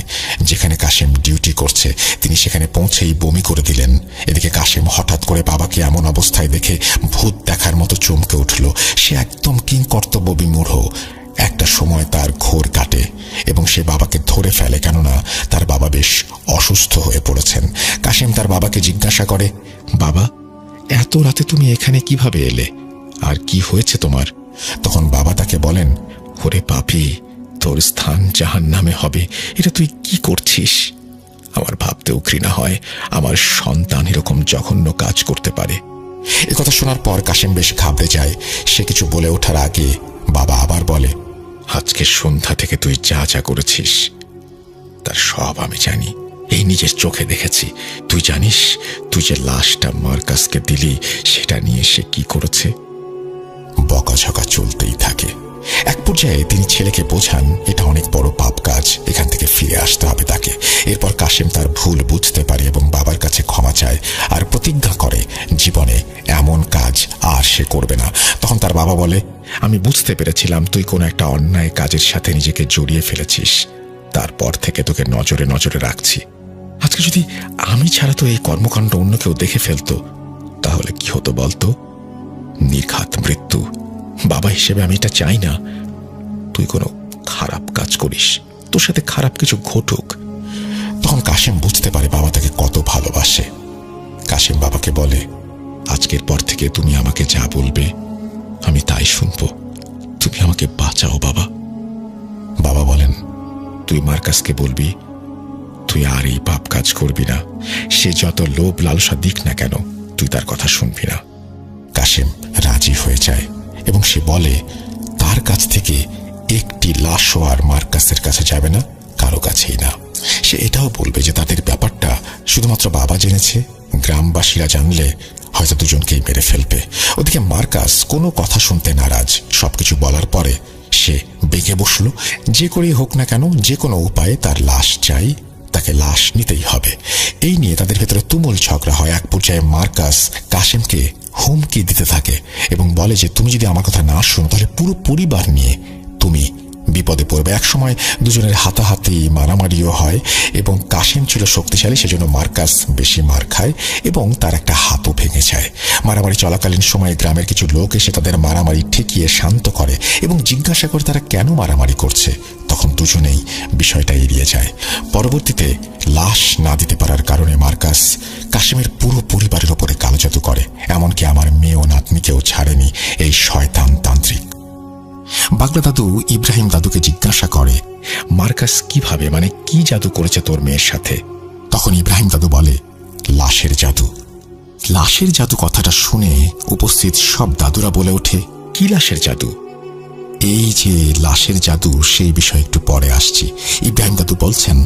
যেখানে কাশেম ডিউটি করছে। তিনি সেখানে পৌঁছেই বমি করে দিলেন। এদিকে কাশেম হঠাৎ করে বাবাকে এমন অবস্থায় দেখে ভূত দেখার মতো চমকে উঠল। সে একদম কিংকর্তব্য বিমূঢ়। একটা সময় তার ঘোর কাটে এবং সে বাবাকে ধরে ফেলে, কেননা তার বাবা বেশ অসুস্থ হয়ে পড়েছেন। কাশেম তার বাবাকে জিজ্ঞাসা করে, বাবা, এত রাতে তুমি এখানে কিভাবে এলে আর কি হয়েছে তোমার? তখন বাবা তাকে বলেন, ওরে পাপী, তোর স্থান জাহান্নামে হবে। এটা তুই কি করছিস? আমার ভাবতেও ঘৃণা হয় আমার সন্তান এরকম জঘন্য কাজ করতে পারে। একথা শোনার পর কাশেম বেশ ঘাবড়ে যায়। সে কিছু বলে ওঠার আগে বাবা আবার বলে, আজকে সন্ধ্যা থেকে তুই যা যা করেছিস তার সব আমি জানি, এই নিজের চোখে দেখেছি। তুই জানিস তুই যে লাশটা মার্কাসকে দিলি সেটা নিয়ে সে কি করেছে? বকাঝকা চলতেই থাকে। এক পর্যায়ে তিনি ছেলেকে বোঝান এটা অনেক বড় পাপ কাজ, এখান থেকে ফিরে আসতে হবে তাকে। এরপর কাশেম তার ভুল বুঝতে পারে এবং বাবার কাছে ক্ষমা চায় আর প্রতিজ্ঞা করে জীবনে এমন কাজ আর সে করবে না। তখন তার বাবা বলে, আমি বুঝতে পেরেছিলাম তুই কোনো একটা অন্যায় কাজের সাথে নিজেকে জড়িয়ে ফেলেছিস। তারপর থেকে তোকে নজরে নজরে রাখছি। আজকে যদি আমি ছাড়া তো এই কর্মকাণ্ড অন্য কেউ দেখে ফেলতো তাহলে কি হতো বলতো? নির্ঘাত মৃত্যু। বাবা হিসেবে আমি এটা চাই না তুই কোনো খারাপ কাজ করিস, তোর সাথে খারাপ কিছু ঘটুক। তখন কাশেম বুঝতে পারে বাবা তাকে কত ভালোবাসে। কাশেম বাবাকে বলে, আজকের পর থেকে তুমি আমাকে যা বলবে আমি তাই শুনব। তুমি আমাকে বাঁচাও বাবা। বাবা বলেন, তুই মার্কাসকে বলবি তুই আর এই পাপ কাজ করবি না। সে যত লোভ লালসা দিক না কেন, তুই তার কথা শুনবি না। কাশেম রাজি হয়ে যায় এবং সে বলে তার কাছ থেকে একটি লাশও আর মার্কাসের কাছে যাবে না, কারো কাছেই না। সে এটাও বলবে যে তাদের ব্যাপারটা শুধুমাত্র বাবা জেনেছে, গ্রামবাসীরা জানলে হয়তো দুজনকেই মেরে ফেলবে। ওদিকে মার্কাস কোনো কথা শুনতে নারাজ। সবকিছু বলার পরে সে বেগে বসল। যে করেই হোক না কেন, যে কোনো উপায়ে তার লাশ চাই, তাকে লাশ নিতেই হবে। এই নিয়ে তাদের ভেতরে তুমুল ঝগড়া হয়। এক পর্যায়ে মার্কাস কাশেমকে হুমকি দিতে থাকে এবং বলে যে তুমি যদি আমার কথা না শোনো তাহলে পুরো পরিবার নিয়ে তুমি বিপদে পড়বে। একসময় দুজনের হাতাহাতি মারামারিও হয় এবং কাশেম ছিল শক্তিশালী, সেজন্য মার্কাস বেশি মার খায় এবং তার একটা হাতও ভেঙে যায়। মারামারি চলাকালীন সময়ে গ্রামের কিছু লোক এসে তাদের মারামারি ঠেকিয়ে শান্ত করে এবং জিজ্ঞাসা করে তারা কেন মারামারি করছে। তখন দুজনেই বিষয়টা এড়িয়ে যায়। পরবর্তীতে লাশ না দিতে পারার কারণে মার্কাস কাশেমের পুরো পরিবারের ওপরে কালো জাদু করে। এমনকি আমার মেয়ে ও নাতনিকেও ছাড়েনি এই শয়তান তান্ত্রিক। বাগলা দাদু ইব্রাহিম দাদুকে জিজ্ঞাসা করে, মার্কাস কিভাবে, মানে কি জাদু করেছে তোর মেয়ের সাথে? তখন ইব্রাহিম দাদু বলে, লাশের জাদু। লাশের জাদু কথাটা শুনে উপস্থিত সব দাদুরা বলে ওঠে, কি লাশের জাদু? এই যে লাশের জাদু, সেই বিষয়ে একটু পরে আসছি। ইব্রাহিম দাদু বলছেন,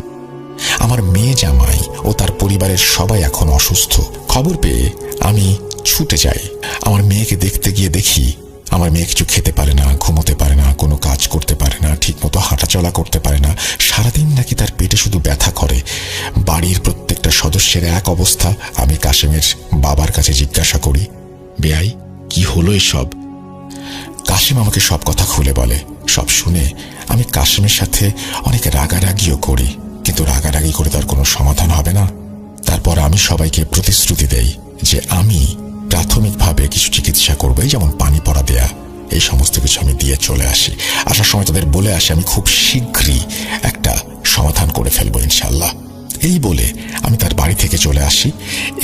আমার মেয়ে জামাই ও তার পরিবারের সবাই এখন অসুস্থ। খবর পেয়ে আমি ছুটে যাই। আমার মেয়েকে দেখতে গিয়ে দেখি আমার মেয়ে কিছু খেতে পারে না, ঘুমোতে পারে না, কোনো কাজ করতে পারে না, ঠিক মতো হাঁটাচলা করতে পারে না। সারাদিন নাকি তার পেটে শুধু ব্যথা করে। বাড়ির প্রত্যেকটা সদস্যের এক অবস্থা। আমি কাশেমের বাবার কাছে জিজ্ঞাসা করি, বেয়াই কি হলো এসব? কাশেম আমাকে সব কথা খুলে বলে। সব শুনে আমি কাশেমের সাথে অনেক রাগারাগিও করি, কিন্তু রাগারাগি করে তার কোনো সমাধান হবে না। তারপর আমি সবাইকে প্রতিশ্রুতি দেই যে আমি প্রাথমিকভাবে কিছু চিকিৎসা করবো, যেমন পানি পড়া দেয়া, এই সমস্ত কিছু আমি দিয়ে চলে আসি। আসার সময় তাদের বলে আসি আমি খুব শীঘ্রই একটা সমাধান করে ফেলবো ইনশাল্লাহ। এই বলে আমি তার বাড়ি থেকে চলে আসি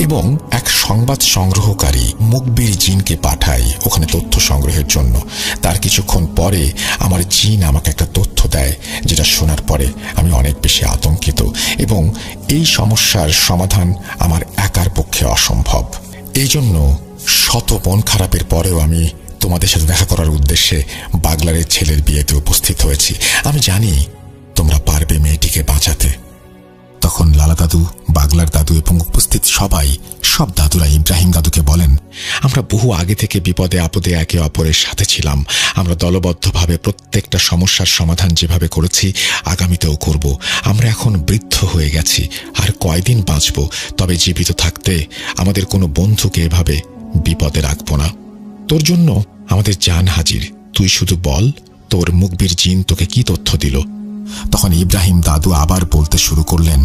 এবং এক সংবাদ সংগ্রহকারী মুকবির জিনকে পাঠাই ওখানে তথ্য সংগ্রহের জন্য। তার কিছুক্ষণ পরে আমার জিন আমাকে একটা তথ্য দেয়, যেটা শোনার পরে আমি অনেক বেশি আতঙ্কিত এবং এই সমস্যার সমাধান আমার একার পক্ষে অসম্ভব। এই জন্য শত মন খারাপের পরেও আমি তোমাদের সাথে দেখা করার উদ্দেশ্যে বাগলারের ছেলের বিয়েতে উপস্থিত হয়েছি। আমি জানি তোমরা পারবে মেয়েটিকে বাঁচাতে। তখন লালা দাদু, বাগলার দাদু এবং উপস্থিত সব দাদুরা ইব্রাহিম দাদুকে বলেন, আমরা বহু আগে থেকে বিপদে আপদে একে অপরের সাথে ছিলাম। আমরা দলবদ্ধভাবে প্রত্যেকটা সমস্যার সমাধান যেভাবে করেছি আগামীতেও করব। আমরা এখন বৃদ্ধ হয়ে গেছি, আর কয়দিন বাঁচব। তবে জীবিত থাকতে আমাদের কোনো বন্ধুকে এভাবে বিপদে রাখব না। তোর জন্য আমাদের জান হাজির। তুই শুধু বল তোর মুকবির জিন তোকে কি তথ্য দিল। তখন ইব্রাহিম দাদু আবার বলতে শুরু করলেন,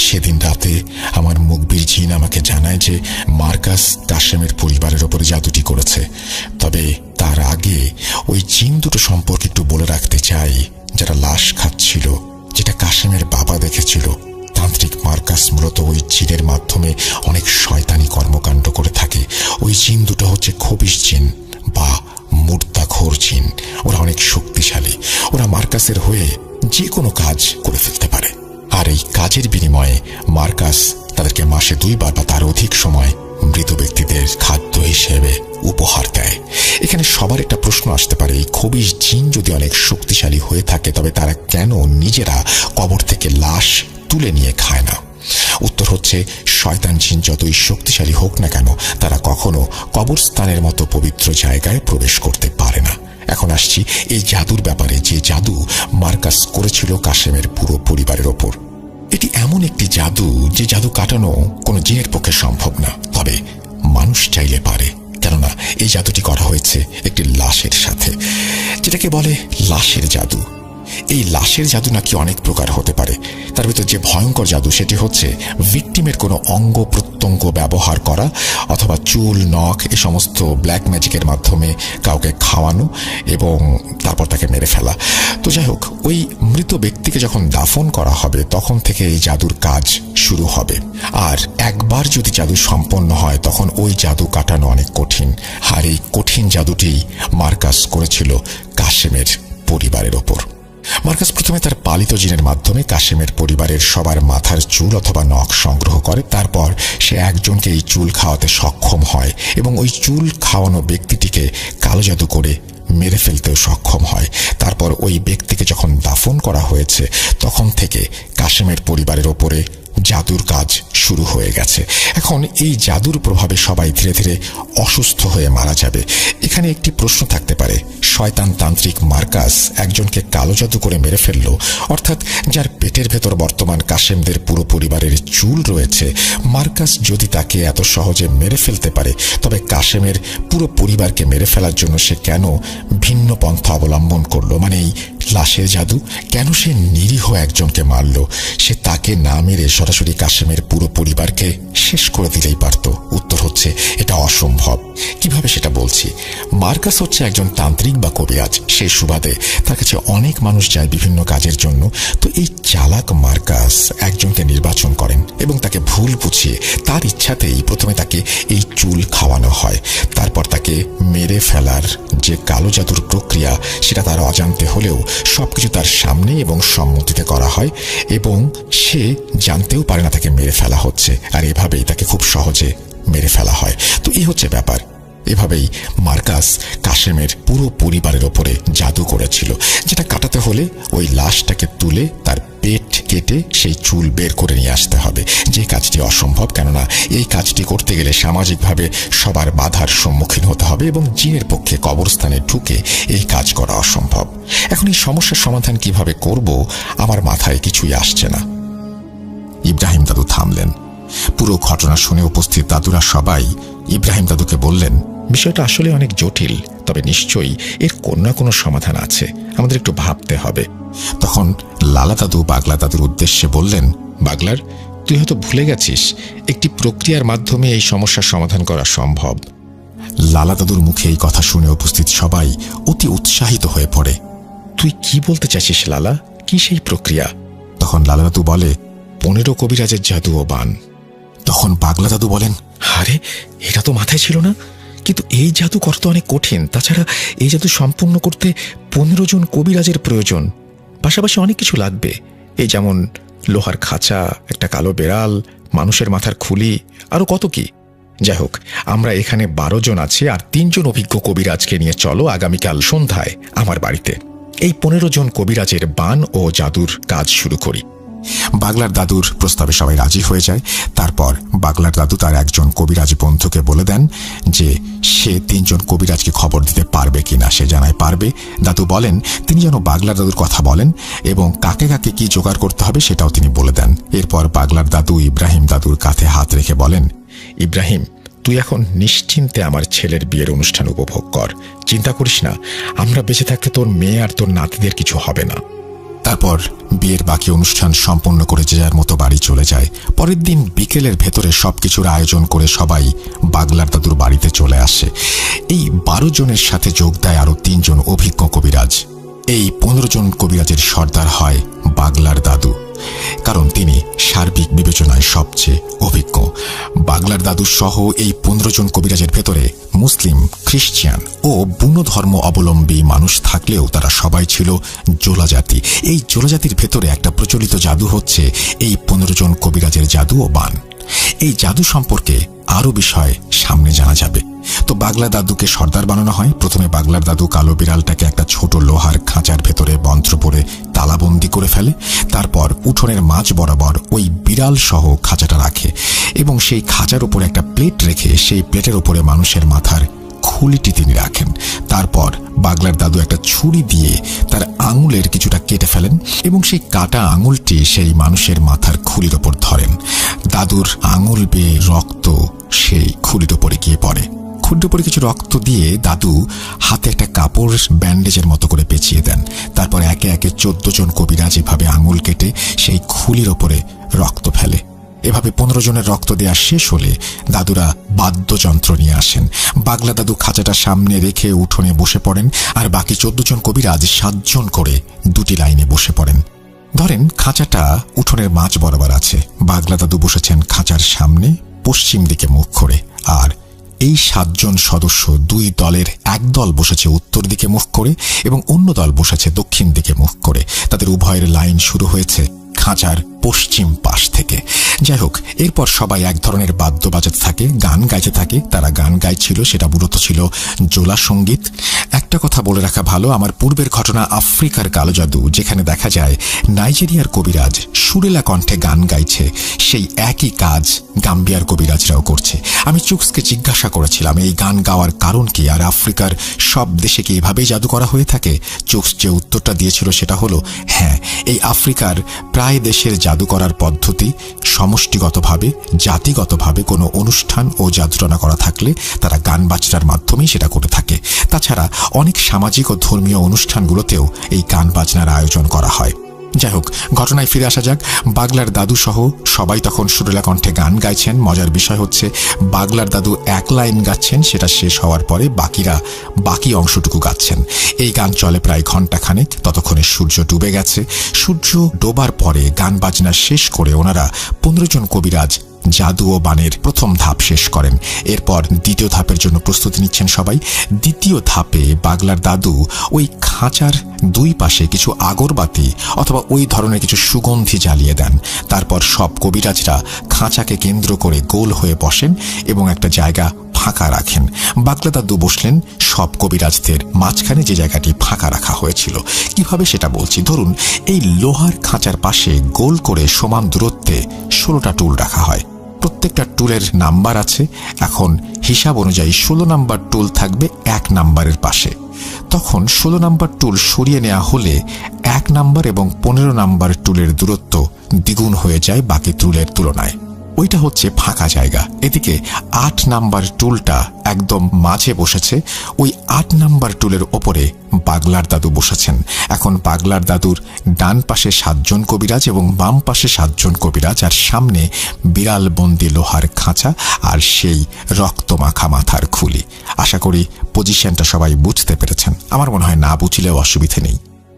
সেদিন রাতে আমার মুকবির জিন আমাকে জানায় যে মার্কাস কাশেমের পরিবারের ওপরে জাদুটি করেছে। তবে তার আগে ওই জিন দুটো সম্পর্কে একটু বলে রাখতে চাই, যারা লাশ খাচ্ছিল, যেটা কাশেমের বাবা দেখেছিল। তান্ত্রিক মার্কাস মূলত ওই জিনের মাধ্যমে অনেক শয়তানি কর্মকাণ্ড করে থাকে। ওই জিন দুটো হচ্ছে খবিশ জিন বা মুর্দাখোর জিন। ওরা অনেক শক্তিশালী। ওরা মার্কাসের হয়ে যে কোনো কাজ করে ফেলতে পারে, আর এই কাজের বিনিময়ে মার্কাস তাদেরকে মাসে 2 বার বা তার অধিক সময় মৃত ব্যক্তিদের খাদ্য হিসেবে উপহার দেয়। এখানে সবার একটা প্রশ্ন আসতে পারে, এই খবিশ জিন যদি অনেক শক্তিশালী হয়ে থাকে তবে তারা কেন নিজেরা কবর থেকে লাশ তুলে নিয়ে খায় না? উত্তর হচ্ছে, শয়তান জিন যতই শক্তিশালী হোক না কেন তারা কখনো কবরস্থানের মতো পবিত্র জায়গায় প্রবেশ করতে পারে না। এখন আসছি এই জাদুর ব্যাপারে, যে জাদু মার্কাস করেছিল কাশেমের পুরো পরিবারের ওপর। এটি এমন একটি জাদু যে জাদু কাটানো কোনো জিনের পক্ষে সম্ভব না, তবে মানুষ চাইলে পারে। কেননা এই জাদুটি করা হয়েছে একটি লাশের সাথে, যেটাকে বলে লাশের জাদু। এই লাশের জাদু নাকি অনেক প্রকার হতে পারে। তার ভিতর যে ভয়ঙ্কর জাদু সেটি হচ্ছে ভিকটিমের কোনো অঙ্গ প্রত্যঙ্গ ব্যবহার করা, অথবা চুল, নখ, এই সমস্ত ব্ল্যাক ম্যাজিকের মাধ্যমে কাউকে খাওয়ানো এবং তারপর তাকে মেরে ফেলা। তো যাই হোক, ওই মৃত ব্যক্তিকে যখন দাফন করা হবে তখন থেকে এই জাদুর কাজ শুরু হবে। আর একবার যদি জাদু সম্পন্ন হয় তখন ওই জাদু কাটানো অনেক কঠিন। আর এই কঠিন জাদুটি মার্কাস করেছিল কাশেমের পরিবারের ওপর। মার্কাস প্রথমে তার পালিত জিনের মাধ্যমে কাশেমের পরিবারের সবার মাথার চুল অথবা নখ সংগ্রহ করে। তারপর সে একজনকে এই চুল খাওয়াতে সক্ষম হয় এবং ওই চুল খাওয়ানো ব্যক্তিটিকে কালো জাদু করে মেরে ফেলতেও সক্ষম হয়। তারপর ওই ব্যক্তিকে যখন দাফন করা হয়েছে তখন থেকে কাশেমের পরিবারের ওপরে জাদুর কাজ শুরু হয়ে গেছে। এখন এই জাদুর প্রভাবে সবাই ধীরে ধীরে অসুস্থ হয়ে মারা যাবে। এখানে একটি প্রশ্ন থাকতে পারে, শয়তান তান্ত্রিক মার্কাস একজনকে কালো জাদু করে মেরে ফেলল, অর্থাৎ যার পেটের ভেতর বর্তমান কাশেমদের পুরো পরিবারের চুল রয়েছে, মার্কাস যদি তাকে এত সহজে মেরে ফেলতে পারে তবে কাশেমের পুরো পরিবারকে মেরে ফেলার জন্য সে কেন ভিন্ন পন্থা অবলম্বন করলো? মানে এই লাশের জাদু কেন সে নিরীহ একজনকে মারল? সে তাকে না মেরে সরাসরি কাশেমের পুরো পরিবারকে শেষ করে দিলেই পারত। উত্তর হচ্ছে এটা অসম্ভব। কিভাবে সেটা বলছি। মার্কাস হচ্ছে একজন তান্ত্রিক বা কবিরাজ, সেই সুবাদে তার কাছে অনেক মানুষ যায় বিভিন্ন কাজের জন্য। তো এই চালাক মার্কাস একজনকে নির্বাচন করেন এবং তাকে ভুল বুঝিয়ে তার ইচ্ছাতেই প্রথমে তাকে এই চুল খাওয়ানো হয়। তারপর তাকে মেরে ফেলার যে কালো জাদুর প্রক্রিয়া সেটা তার অজান্তে হলেও সবকিছু তার সামনে এবং সম্মতিতে করা হয় এবং সে জানতেও পারে না তাকে মেরে ফেলা হচ্ছে। আর এভাবেই তাকে খুব সহজে মেরে ফেলা হয়। তো এই হচ্ছে ব্যাপার। এভাবেই মার্কাস কাশেমের পুরো পরিবারের ওপরে জাদু করেছিল, যেটা কাটাতে হলে ওই লাশটাকে তুলে তার পেট কেটে সেই চুল বের করে নিয়ে আসতে হবে, যে কাজটি অসম্ভব। কেননা এই কাজটি করতে গেলে সামাজিকভাবে সবার বাধার সম্মুখীন হতে হবে এবং জিনের পক্ষে কবরস্থানে ঢুকে এই কাজ করা অসম্ভব। এখন এই সমস্যার সমাধান কিভাবে করব আমার মাথায় কিছুই আসছে না। ইব্রাহিম দাদু থামলেন। পুরো ঘটনা শুনে উপস্থিত দাদুরা সবাই ইব্রাহিম দাদুকে বললেন, বিষয়টা আসলে অনেক জটিল, তবে নিশ্চয়ই এর কোনো না কোনো সমাধান আছে, আমাদের একটু ভাবতে হবে। তখন লালা দাদু বাগলা দাদুর উদ্দেশ্যে বললেন, বাগলার, তুই হয়তো ভুলে গেছিস একটি প্রক্রিয়ার মাধ্যমে এই সমস্যার সমাধান করা সম্ভব। লালা দাদুর মুখে এই কথা শুনে উপস্থিত সবাই অতি উৎসাহিত হয়ে পড়ে। তুই কি বলতে চাইছিস লালা? কি সেই প্রক্রিয়া? তখন লালা দাদু বলে, 15 কবিরাজের জাদু ও বান। তখন পাগলা দাদু বলেন, আরে এটা তো মাথায় ছিল না, কিন্তু এই জাদু করতে অনেক কঠিন। তাছাড়া এই জাদু সম্পূর্ণ করতে 15 জন কবিরাজের প্রয়োজন, পাশাপাশি অনেক কিছু লাগবে। এই যেমন লোহার খাঁচা, একটা কালো বেড়াল, মানুষের মাথার খুলি, আরো কত কি। যাই হোক, আমরা এখানে 12 জন আছি আর 3 জন অভিজ্ঞ কবিরাজকে নিয়ে চলো আগামীকাল সন্ধ্যায় আমার বাড়িতে। এই 15 জন কবিরাজের বান ও জাদুর কাজ শুরু করি। বাগলার দাদুর প্রস্তাবে সবাই রাজি হয়ে যায়। তারপর বাগলার দাদু তার একজন কবিরাজ বন্ধুকে বলে দেন যে সে 3 জন কবিরাজকে খবর দিতে পারবে কিনা। সে জানায় পারবে। দাদু বলেন তিনি যেন বাগলার দাদুর কথা বলেন এবং কাকে কাকে কি জোগাড় করতে হবে সেটাও তিনি বলে দেন। এরপর বাগলার দাদু ইব্রাহিম দাদুর কাঁধে হাত রেখে বলেন, ইব্রাহিম, তুই এখন নিশ্চিন্তে আমার ছেলের বিয়ের অনুষ্ঠান উপভোগ কর। চিন্তা করিস না, আমরা বেঁচে থাকতে তোর মেয়ে আর তোর নাতিদের কিছু হবে না। তারপর বিয়ের বাকি অনুষ্ঠান সম্পন্ন করে যে যার মতো বাড়ি চলে যায়। পরের দিন বিকেলের ভেতরে সবকিছুর আয়োজন করে সবাই বাগলার দাদুর বাড়িতে চলে আসে। এই 12 জনের সাথে যোগ দেয় আরো 3 জন অভিজ্ঞ কবিরাজ। এই 15 জন কবিরাজের সর্দার হয় বাগলার দাদু, কারণ তিনি সার্বিক বিবেচনায় সবচেয়ে অভিজ্ঞ। বাগলার দাদু সহ এই 15 জন কবিরাজের ভেতরে মুসলিম, খ্রিস্টান ও বুনো ধর্ম অবলম্বী মানুষ থাকলেও তারা সবাই ছিল জোলা জাতি। এই জোলা জাতির ভেতরে একটা প্রচলিত জাদু হচ্ছে এই 15 জন কবিরাজের জাদু ও বান। এই জাদু সম্পর্কে আরো বিষয় সামনে জানা যাবে। তো বাগলার দাদুকে সর্দার বানানো হয়। প্রথমে বাগলার দাদু কালো বিড়ালটাকে একটা ছোট লোহার খাঁচার ভেতরে মন্ত্র পড়ে তালাবন্দি করে ফেলে। তারপর উঠোনের মাঝ বরাবর ওই বিড়াল সহ খাঁচাটা রাখে এবং সেই খাঁচার উপরে একটা প্লেট রেখে সেই প্লেটের উপরে মানুষের মাথার খুলিটি তিনি রাখেন। তারপর বাগলার দাদু একটা ছুরি দিয়ে তার আঙুলের কিছুটা কেটে ফেলেন এবং সেই কাটা আঙুলটি সেই মানুষের মাথার খুলির ওপর ধরেন। দাদুর আঙুল বেয়ে রক্ত সেই খুলির ওপরে গিয়ে পড়ে। খুলির ওপরে কিছু রক্ত দিয়ে দাদু হাতে একটা কাপড় ব্যান্ডেজের মতো করে পেঁচিয়ে দেন। তারপর একে একে 14 জন কবিরাজ এভাবে আঙুল কেটে সেই খুলির ওপরে রক্ত ফেলে। এভাবে 15 জনের রক্ত দেওয়া শেষ হলে দাদুরা বাদ্যযন্ত্র নিয়ে আসেন। বাগলা দাদু খাঁচাটা সামনে রেখে উঠোনে বসে পড়েন আর বাকি 14 জন কবিরাজ 7 জন করে 2টি লাইনে বসে পড়েন। ধরেন খাঁচাটা উঠোনের মাঝ বরাবর আছে। বাগলা দাদু বসেছেন খাঁচার সামনে পশ্চিম দিকে মুখ করে, আর এই 7 জন সদস্য 2 দলের এক দল বসেছে উত্তর দিকে মুখ করে এবং অন্য দল বসেছে দক্ষিণ দিকে মুখ করে। তাদের উভয়ের লাইন শুরু হয়েছে খাঁচার পশ্চিম পাশ থেকে। যাই হোক, এরপর সবাই এক ধরনের বাদ্য বাজাতে থাকে, গান গাইতে থাকে। তারা গান গাইছিল, সেটা মূলত ছিল জোলা সঙ্গীত। একটা কথা বলে রাখা ভালো, আমার পূর্বের ঘটনা আফ্রিকার কালো জাদু, যেখানে দেখা যায় নাইজেরিয়ার কবিরাজ সুরেলা কণ্ঠে গান গাইছে, সেই একই কাজ গাম্বিয়ার কবিরাজরাও করছে। আমি চুকসকে জিজ্ঞাসা করেছিলাম এই গান গাওয়ার কারণ কি, আর আফ্রিকার সব দেশে কি এভাবেই জাদু করা হয়ে থাকে? চুকস যে উত্তরটা দিয়েছিল সেটা হলো, হ্যাঁ, এই আফ্রিকার প্রায় দেশের জাদু করার পদ্ধতি সমষ্টিগতভাবে, জাতিগতভাবে কোনো অনুষ্ঠান ও জাদুটনা করা থাকলে তারা গান বাজনার মাধ্যমেই সেটা করে থাকে। তাছাড়া অনেক সামাজিক ও ধর্মীয় অনুষ্ঠানগুলোতেও এই গান বাজনার আয়োজন করা হয়। যাই হোক, ঘটনায় ফিরে আসা যাক। বাগলার দাদু সহ সবাই তখন সুরেলা কণ্ঠে গান গাইছেন। মজার বিষয় হচ্ছে, বাগলার দাদু এক লাইন গাচ্ছেন, সেটা শেষ হওয়ার পরে বাকিরা বাকি অংশটুকু গাচ্ছেন। এই গান চলে প্রায় ঘণ্টাখানেক। ততক্ষণে সূর্য ডুবে গেছে। সূর্য ডোবার পরে গান বাজনা শেষ করে ওনারা 15 জন কবিরাজ জাদু ও বানের প্রথম ধাপ শেষ করেন। এরপর দ্বিতীয় ধাপের জন্য প্রস্তুতি নিচ্ছেন সবাই। দ্বিতীয় ধাপে বাগলার দাদু ওই খাঁচার 2 পাশে কিছু আগরবাতি অথবা ওই ধরনের কিছু সুগন্ধি জ্বালিয়ে দেন। তারপর সব কবিরাজরা খাঁচাকে কেন্দ্র করে গোল হয়ে বসেন এবং একটা জায়গা ফাঁকা রাখেন। বাগলা দাদু বসলেন সব কবিরাজদের মাঝখানে, যে জায়গাটি ফাঁকা রাখা হয়েছিল। কিভাবে সেটা বলছি। ধরুন, এই লোহার খাঁচার পাশে গোল করে সমান দূরত্বে 16টা টুল রাখা হয়। প্রত্যেকটা টুলের নাম্বার আছে। এখন হিসাব অনুযায়ী 16 নাম্বার টুল থাকবে 1 নাম্বারের পাশে। তখন 16 নাম্বার টুল সরিয়ে নেওয়া হলে 1 নাম্বার এবং 15 নাম্বার টুলের দূরত্ব দ্বিগুণ হয়ে যায় বাকি টুলের তুলনায়। ওইটা হচ্ছে ফাঁকা জায়গা। এদিকে 8 নাম্বার টুলটা একদম মাঝে বসেছে। ওই 8 নাম্বার টুলের ওপরে বাগলার দাদু বসেছেন। এখন বাগলার দাদুর ডান পাশে 7 জন কবিরাজ এবং বাম পাশে 7 জন কবিরাজ, আর সামনে বিড়াল বন্দি লোহার খাঁচা আর সেই রক্ত মাখা মাথার খুলি। আশা করি পজিশনটা সবাই বুঝতে পেরেছেন। আমার মনে হয় না বুঝলেও অসুবিধে নেই।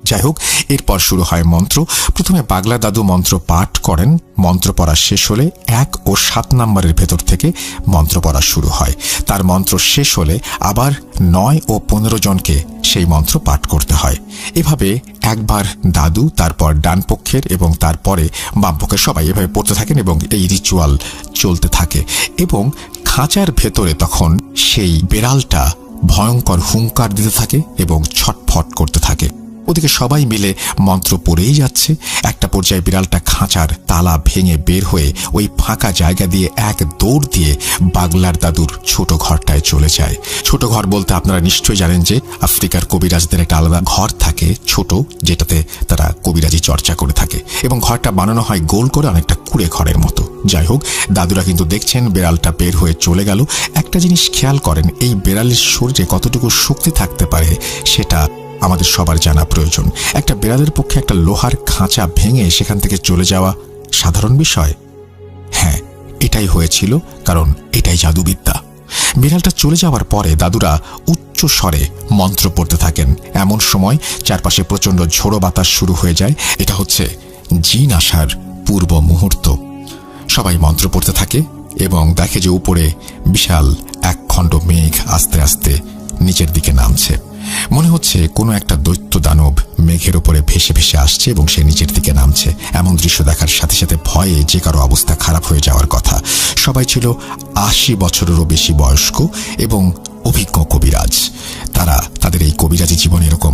যাই হোক, এরপর শুরু হয় মন্ত্র। প্রথমে বাগলা দাদু মন্ত্র পাঠ করেন। মন্ত্র পড়া শেষ হলে 1 ও 7 নাম্বারের ভেতর থেকে মন্ত্র পড়া শুরু হয়। তার মন্ত্র শেষ হলে আবার 9 ও 15 জনকে সেই মন্ত্র পাঠ করতে হয়। এভাবে একবার দাদু, তারপর ডান পক্ষের এবং তারপরে বাম পক্ষের সবাই এভাবে পড়তে থাকেন এবং এই রিচুয়াল চলতে থাকে। এবং খাঁচার ভেতরে তখন সেই বেড়ালটা ভয়ঙ্কর হুঙ্কার দিতে থাকে এবং ছটফট করতে থাকে। ওদিকে সবাই মিলে মন্ত্র পড়েই যাচ্ছে। একটা পর্যায়ে বিড়ালটা খাঁচার তালা ভেঙে বের হয়ে ওই ফাঁকা জায়গা দিয়ে এক দৌড় দিয়ে বাগলার দাদুর ছোট ঘরটায় চলে যায়। ছোট ঘর বলতে আপনারা নিশ্চয়ই জানেন যে আফ্রিকার কবিরাজদের একটা আলাদা ঘর থাকে ছোট, যেটাতে তারা কবিরাজি চর্চা করে থাকে এবং ঘরটা বানানো হয় গোল করে, অনেকটা কুড়ে ঘরের মতো। যাই হোক, দাদুরা কিন্তু দেখছেন বেড়ালটা বের হয়ে চলে গেল। একটা জিনিস খেয়াল করেন, এই বেড়ালের শরীরে কতটুকু শক্তি থাকতে পারে সেটা আমাদের সবার জানা প্রয়োজন। একটা বিড়ালের পক্ষে একটা লোহার খাঁচা ভেঙে সেখান থেকে চলে যাওয়া সাধারণ বিষয়? হ্যাঁ, এটাই হয়েছিল, কারণ এটাই জাদুবিদ্যা। বিড়ালটা চলে যাওয়ার পরে দাদুরা উচ্চ স্বরে মন্ত্র পড়তে থাকেন। এমন সময় চারপাশে প্রচণ্ড ঝোড়ো বাতাস শুরু হয়ে যায়। এটা হচ্ছে জিন আসার পূর্ব মুহূর্ত। সবাই মন্ত্র পড়তে থাকে এবং দেখে যে উপরে বিশাল এক খণ্ড মেঘ আস্তে আস্তে নিচের দিকে নামছে। মনে হচ্ছে কোনো একটা দৈত্য দানব মেঘের উপরে ভেসে ভেসে আসছে এবং সে নিচের দিকে নামছে। এমন দৃশ্য দেখার সাথে সাথে ভয়ে যে কারো অবস্থা খারাপ হয়ে যাওয়ার কথা। সবাই ছিল 80 বছরেরও বেশি বয়স্ক এবং অভিজ্ঞ কবিরাজ। তারা তাদের এই কবিরাজি জীবনে এরকম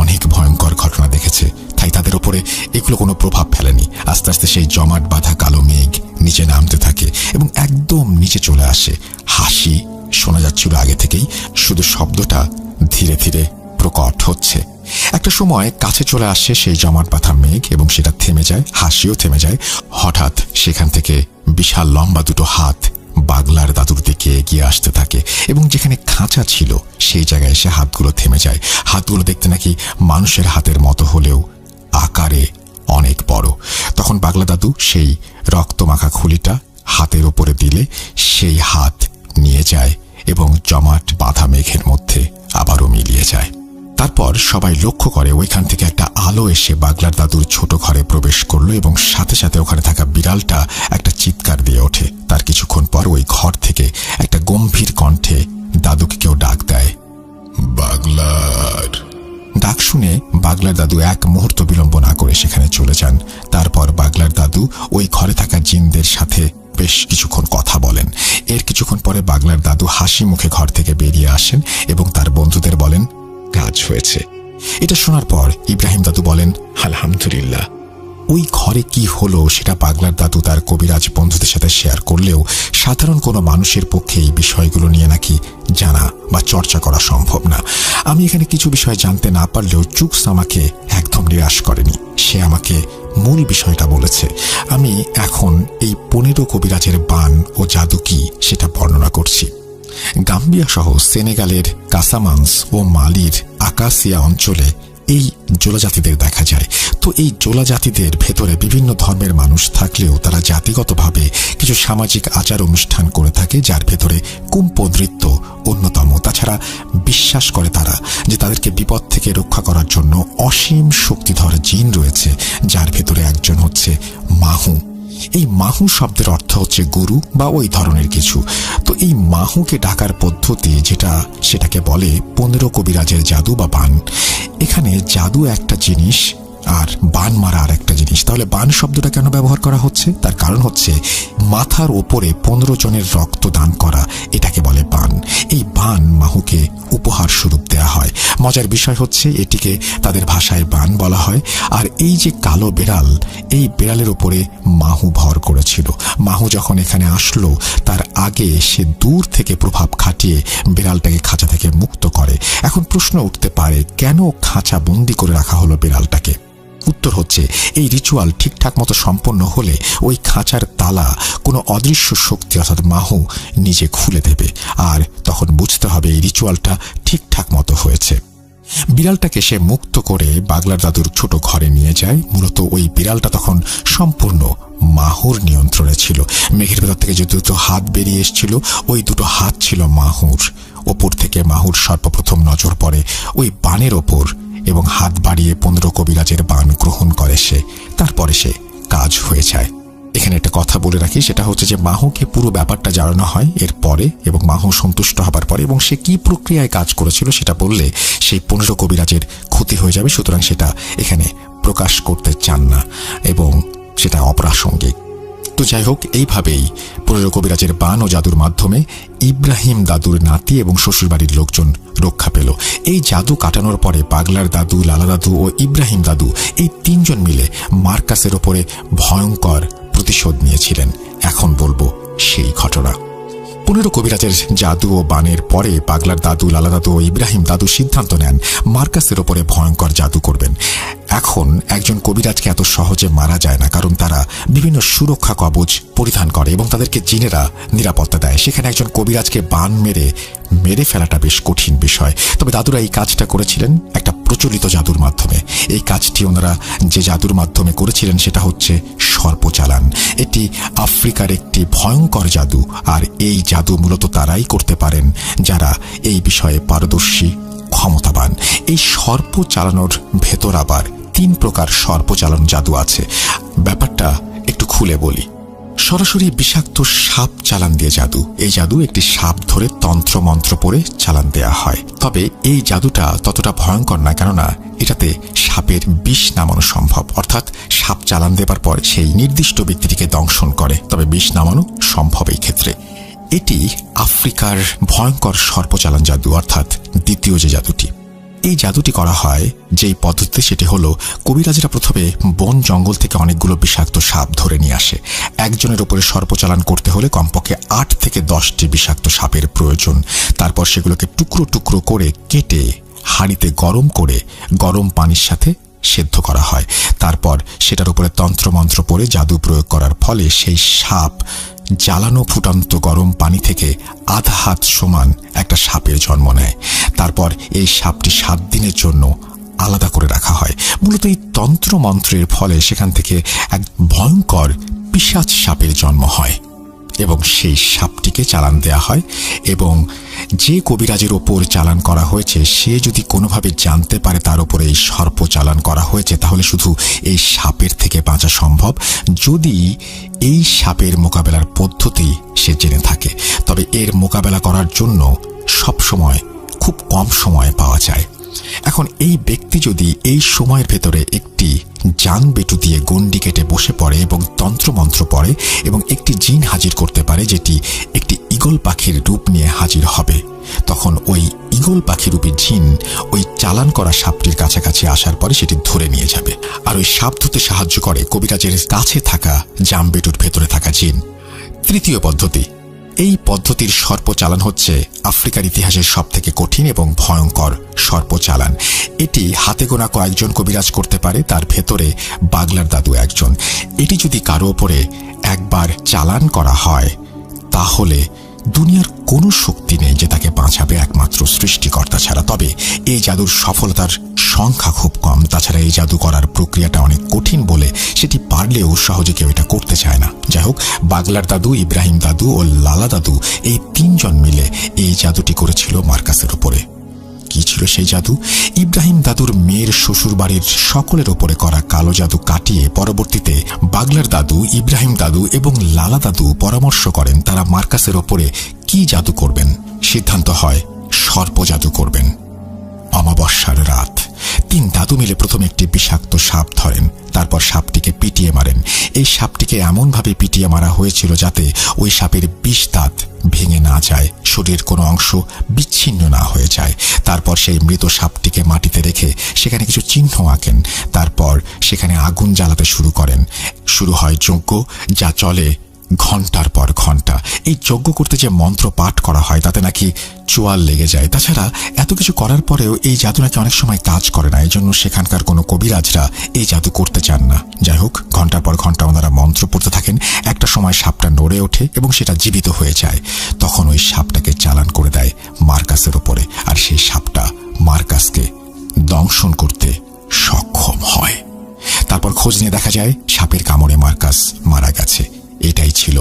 অনেক ভয়ঙ্কর ঘটনা দেখেছে, তাই তাদের উপরে এগুলো কোনো প্রভাব ফেলেনি। আস্তে আস্তে সেই জমাট বাঁধা কালো মেঘ নিচে নামতে থাকে এবং একদম নিচে চলে আসে। হাসি শোনা যাচ্ছিল আগে থেকেই, শুধু শব্দটা ধীরে ধীরে প্রকট হচ্ছে। একটা সময় কাছে চলে আসে সেই জমাট বাঁধা মেঘ এবং সেটা থেমে যায়, হাসিও থেমে যায়। হঠাৎ সেখান থেকে বিশাল লম্বা দুটো হাত বাগলার দাদুর দিকে এগিয়ে আসতে থাকে এবং যেখানে খাঁচা ছিল সেই জায়গায় এসে হাতগুলো থেমে যায়। হাতগুলো দেখতে নাকি মানুষের হাতের মতো হলেও আকারে অনেক বড়। তখন বাগলা দাদু সেই রক্তমাখা খুলিটা হাতের উপরে দিলে সেই হাত নিয়ে যায় এবং জমাট বাঁধা মেঘের মধ্যে আবারও মিলিয়ে যায়। তারপর সবাই লক্ষ্য করে ওইখান থেকে একটা আলো এসে বাগলার দাদুর ছোট ঘরে প্রবেশ করলো এবং সাথে সাথে ওখানে থাকা বিড়ালটা একটা চিৎকার দিয়ে ওঠে। তার কিছুক্ষণ পর ওই ঘর থেকে একটা গম্ভীর কণ্ঠে দাদুকে কেউ ডাক দেয়, বাগলার। ডাক শুনে বাগলার দাদু এক মুহূর্ত বিলম্ব না করে সেখানে চলে যান। তারপর বাগলার দাদু ওই ঘরে থাকা জিনদের সাথে বেশ কিছুক্ষণ কথা বলেন। এর কিছুক্ষণ পরে বাগলার দাদু হাসি মুখে ঘর থেকে বেরিয়ে আসেন এবং তার বন্ধুদের বলেন, কাজ হয়েছে। এটা শোনার পর ইব্রাহিম দাদু বলেন, আলহামদুলিল্লাহ। ওই ঘরে কি হলো সেটা বাগলার দাদু তার কবিরাজ বন্ধুদের সাথে শেয়ার করলেও সাধারণ কোনো মানুষের পক্ষে এই বিষয়গুলো নিয়ে নাকি জানা বা চর্চা করা সম্ভব না। আমি এখানে কিছু বিষয় জানতে না পারলেও চুকস আমাকে একদম নিরাশ করেনি। সে আমাকে মূল বিষয়টা বলেছে। আমি এখন এই 15 কবিরাজের বান ও জাদু কি সেটা বর্ণনা করছি। গাম্বিয়া সহ সেনেগালের কাসামান্স ও মালির আকাসিয়া অঞ্চলে এই জোলা জাতিদের দেখা যায়। তো এই জোলা জাতিদের ভেতরে বিভিন্ন ধর্মের মানুষ থাকলেও তারা জাতিগতভাবে কিছু সামাজিক আচার অনুষ্ঠান করে থাকে, যার ভেতরে কুম্প নৃত্য অন্যতম। তাছাড়া বিশ্বাস করে তারা যে তাদেরকে বিপদ থেকে রক্ষা করার জন্য অসীম শক্তিধর জিন রয়েছে, যার ভেতরে একজন হচ্ছে মাহু। এই মাহু শব্দের অর্থ হচ্ছে গুরু বা ওই ধরনের কিছু। তো এই মাহুকে ডাকার পদ্ধতি যেটা, সেটাকে বলে 15 কবিরাজের জাদু বা বান। এখানে জাদু একটা জিনিস আর বান মারা আর একটা জিনিস। তাহলে বান শব্দটা কেন ব্যবহার করা হচ্ছে? তার কারণ হচ্ছে মাথার ওপরে 15 জনের রক্ত দান করা, এটাকে বলে বান। এই বান মাহুকে উপহার স্বরূপ দেয়া হয়। মজার বিষয় হচ্ছে এটিকে তাদের ভাষায় বান বলা হয়। আর এই যে কালো বেড়াল, এই বেড়ালের উপরে মাহু ভর করেছিল। মাহু যখন এখানে আসলো তার আগে সে দূর থেকে প্রভাব খাটিয়ে বেড়ালটাকে খাঁচা থেকে মুক্ত করে। এখন প্রশ্ন উঠতে পারে, কেন খাঁচা বন্দি করে রাখা হলো বেড়ালটাকে? উত্তর হচ্ছে, এই রিচুয়াল ঠিকঠাক মতো সম্পন্ন হলে ওই খাঁচার তালা কোনো অদৃশ্য শক্তি অর্থাৎ মাহু নিজে খুলে দেবে, আর তখন বুঝতে হবে এই রিচুয়ালটা ঠিকঠাক মতো হয়েছে। বিড়ালটাকে সে মুক্ত করে বাগলার দাদুর ছোট ঘরে নিয়ে যায়। মূলত ওই বিড়ালটা তখন সম্পূর্ণ মাহুর নিয়ন্ত্রণে ছিল। মেঘের ভেতর থেকে যে দুটো হাত বেরিয়ে এসেছিল, ওই দুটো হাত ছিল মাহুর। ওপর থেকে মাহুর সর্বপ্রথম নজর পড়ে ওই বানের ওপর এবং হাত বাড়িয়ে 15 কবিরাজের বান গ্রহণ করে সে। তারপরে সে কাজ হয়ে যায়। এখানে একটা কথা বলে রাখি, সেটা হচ্ছে যে মাহুকে পুরো ব্যাপারটা জানানো হয় এর পরে এবং মাহু সন্তুষ্ট হবার পরে, এবং সে কি প্রক্রিয়ায় কাজ করেছিল সেটা বললে সেই 15 কবিরাজের ক্ষতি হয়ে যাবে। সুতরাং সেটা এখানে প্রকাশ করতে চান না এবং সেটা অপ্রাসঙ্গিক। তো যাই হোক, এইভাবেই 15 কবিরাজের বান ও জাদুর মাধ্যমে ইব্রাহিম দাদুর নাতি এবং শ্বশুরবাড়ির লোকজন রক্ষা পেল। এই জাদু কাটানোর পরে পাগলার দাদু, লালা দাদু ও ইব্রাহিম দাদু এই 3 জন মিলে মার্কাসের ওপরে ভয়ঙ্কর প্রতিশোধ নিয়েছিলেন। এখন বলবো সেই ঘটনা। 15 কবিরাজের জাদু ও বানের পরে পাগলার দাদু, লালা দাদু ও ইব্রাহিম দাদু সিদ্ধান্ত নেন মার্কাসের ওপরে ভয়ঙ্কর জাদু করবেন। এখন একজন কবিরাজকে এত সহজে মারা যায় না, কারণ তারা বিভিন্ন সুরক্ষা কবচ পরিধান করে এবং তাদেরকে জিনেরা নিরাপত্তা দেয়। সেখানে একজন কবিরাজকে বান মেরে ফেলাটা বেশ কঠিন বিষয়। তবে দাদুরা এই কাজটা করেছিলেন একটা প্রচলিত জাদুর মাধ্যমে। এই কাজটি ওনারা যে জাদুর মাধ্যমে করেছিলেন সেটা হচ্ছে সর্পচালান। এটি আফ্রিকার একটি ভয়ঙ্কর জাদু, আর এই জাদু মূলত তারাই করতে পারেন যারা এই বিষয়ে পারদর্শী, ক্ষমতাবান। এই সর্প চালানোর ভেতর আবার 3 প্রকার সর্প চালানো জাদু আছে। ব্যাপারটা একটু খুলে বলি। সরাসরি বিষাক্ত সাপ চালান দিয়ে জাদু। এই জাদু একটি সাপ ধরে তন্ত্র মন্ত্র পড়ে চালান দেয়া হয়। তবে এই জাদুটা ততটা ভয়ঙ্কর না, কেননা এটাতে সাপের বিষ নামানো সম্ভব। অর্থাৎ সাপ চালান দেবার পর সেই নির্দিষ্ট ব্যক্তিটিকে দংশন করে, তবে বিষ নামানো সম্ভব এই ক্ষেত্রে। এটি আফ্রিকার ভয়ঙ্কর সর্পচালান জাদু, অর্থাৎ দ্বিতীয় যে জাদুটি। এই জাদুটি করা হয় যেই পদ্ধতি, সেটি হলো কবিরাজরা প্রথমে বন জঙ্গল থেকে অনেকগুলো বিষাক্ত সাপ ধরে নিয়ে আসে। একজনের উপরে সর্পচালান করতে হলে কমপক্ষে 8 থেকে 10টি বিষাক্ত সাপের প্রয়োজন। তারপর সেগুলোকে টুকরো টুকরো করে কেটে হাঁড়িতে গরম করে গরম পানির সাথে সেদ্ধ করা হয়। তারপর সেটার উপরে তন্ত্রমন্ত্র পড়ে জাদু প্রয়োগ করার ফলে সেই সাপ জ্বালানো ফুটন্ত গরম পানি থেকে আধা হাত সমান একটা সাপের জন্ম নেয়। তারপর এই সাপটি 7 দিনের জন্য আলাদা করে রাখা হয়। মূলত এই তন্ত্রমন্ত্রের ফলে সেখান থেকে এক ভয়ঙ্কর পিশাচ সাপের জন্ম হয়। এবং সেই সাপটিকে চালান দেয়া হয় এবং যে কবিরাজের ওপর চালান করা হয়েছে সে যদি কোনোভাবে জানতে পারে তার উপরে এই সর্প চালান করা হয়েছে, তাহলে শুধু এই সাপের থেকে বাঁচা সম্ভব যদি এই সাপের মোকাবেলার পদ্ধতি সে জেনে থাকে। তবে এর মোকাবেলা করার জন্য সবসময় খুব কম সময় পাওয়া যায়। এখন এই ব্যক্তি যদি এই সময়ের ভেতরে একটি জান বেটু দিয়ে গণ্ডি কেটে বসে পড়ে এবং তন্ত্রমন্ত্র পড়ে এবং একটি জিন হাজির করতে পারে যেটি একটি ঈগল পাখির রূপ নিয়ে হাজির হবে, তখন ওই ঈগল পাখিরূপী জিন ওই চালান করা সাপটির কাছাকাছি আসার পরে সেটি ধরে নিয়ে যাবে। আর ওই সাপ ধরতে সাহায্য করে কবিরাজের কাছে থাকা জামবেটুর ভেতরে থাকা জিন। তৃতীয় পদ্ধতি, এই পদ্ধতির সর্প চালান হচ্ছে আফ্রিকার ইতিহাসের সবথেকে কঠিন এবং ভয়ঙ্কর সর্প চালান। এটি হাতে গোনা কয়েকজন কবিরাজ করতে পারে, তার ভেতরে বাগলার দাদু একজন। এটি যদি কারো ওপরে একবার চালান করা হয় তাহলে দুনিয়ার কোনো শক্তি নেই যে তাকে বাঁচাবে একমাত্র সৃষ্টিকর্তা ছাড়া। তবে এই জাদুর সফলতার সংখ্যা খুব কম। তাছাড়া এই জাদু করার প্রক্রিয়াটা অনেক কঠিন বলে সেটি পারলেও সহজে কেউ এটা করতে চায় না। যাই হোক, বাগলার দাদু, ইব্রাহিম দাদু ও লালা দাদু এই তিনজন মিলে এই জাদুটি করেছিল মার্কাসের উপরে। কি ছিল সেই জাদু? ইব্রাহিম দাদুর মেয়ের শ্বশুর বাড়ির সকলের ওপরে করা কালো জাদু কাটিয়ে পরবর্তীতে বাগলার দাদু, ইব্রাহিম দাদু এবং লালা দাদু পরামর্শ করেন তারা মার্কাসের ওপরে কি জাদু করবেন। সিদ্ধান্ত হয় সর্প জাদু করবেন। অমাবস্যার রাত তিন দাদু মিলে প্রথমে একটি বিষাক্ত সাপ ধরেন, তারপর সাপটিকে পিটিয়ে মারেন। এই সাপটিকে এমনভাবে পিটিয়ে মারা হয়েছিল যাতে ওই সাপের বিষ দাঁত ভেঙে না যায়, শরীরের কোনো অংশ বিচ্ছিন্ন না হয়ে যায়। তারপর সেই মৃত সাপটিকে মাটিতে রেখে সেখানে কিছু চিহ্ন আঁকেন। তারপর সেখানে আগুন জ্বালাতে শুরু করেন। শুরু হয় যজ্ঞ, যা চলে ঘন্টার পর ঘন্টা। এই যজ্ঞ করতে যে মন্ত্র পাঠ করা হয় তাতে নাকি চোয়াল লেগে যায়। তাছাড়া এত কিছু করার পরেও এই জাদু নাকি অনেক সময় কাজ করে না, এই জন্য সেখানকার কোনো কবিরাজরা এই জাদু করতে চান না। যাই হোক, ঘন্টার পর ঘন্টা ওনারা মন্ত্র পড়তে থাকেন। একটা সময় সাপটা নড়ে ওঠে এবং সেটা জীবিত হয়ে যায়। তখন ওই সাপটাকে চালান করে দেয় মার্কাসের উপরে, আর সেই সাপটা মার্কাসকে দংশন করতে সক্ষম হয়। তারপর খোঁজ নিয়ে দেখা যায় সাপের কামড়ে মার্কাস মারা গেছে। এটাই ছিল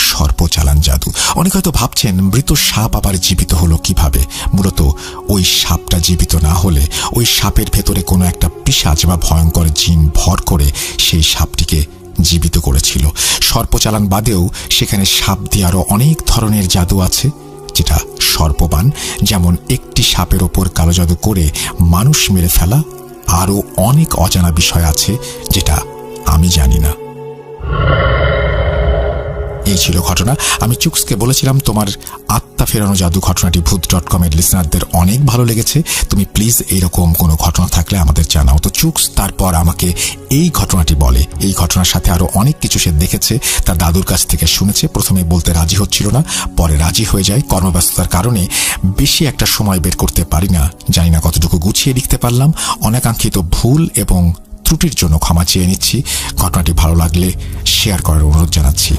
সর্পচালান জাদু। অনেকে হয়তো ভাবছেন মৃত সাপ আবার জীবিত হলো কিভাবে? মূলত ওই সাপটা জীবিত না হলে ওই সাপের ভেতরে কোনো একটা পিশাচ বা ভয়ঙ্কর জিন ভর করে সেই সাপটিকে জীবিত করেছিল। সর্পচালান বাদেও সেখানে সাপ দিয়ে আরো অনেক ধরনের জাদু আছে যেটা সর্পবান, যেমন একটি সাপের ওপর কালো জাদু করে মানুষ মেরে ফেলা। আরো অনেক অজানা বিষয় আছে যেটা আমি জানি না। এই ছিল ঘটনা। আমি চুকসকে বলেছিলাম তোমার আত্মা ফেরানো জাদু ঘটনাটি ভূত.com এর লিসনারদের অনেক ভালো লেগেছে, তুমি প্লিজ এইরকম কোনো ঘটনা থাকলে আমাদের জানাও। তো চুকস তারপর আমাকে এই ঘটনাটি বলে। এই ঘটনার সাথে আরো অনেক কিছু সে দেখেছে, তার দাদুর কাছ থেকে শুনেছে। প্রথমে বলতে রাজি হচ্ছিল না, পরে রাজি হয়ে যায়। কর্মব্যস্ততার কারণে বেশি একটা সময় বের করতে পারি না, জানি না কতটুকু গুছিয়ে লিখতে পারলাম। অনাকাঙ্ক্ষিত ভুল এবং ত্রুটির জন্য ক্ষমা চেয়ে নিচ্ছি। ঘটনাটি ভালো লাগলে শেয়ার করার অনুরোধ জানাচ্ছি।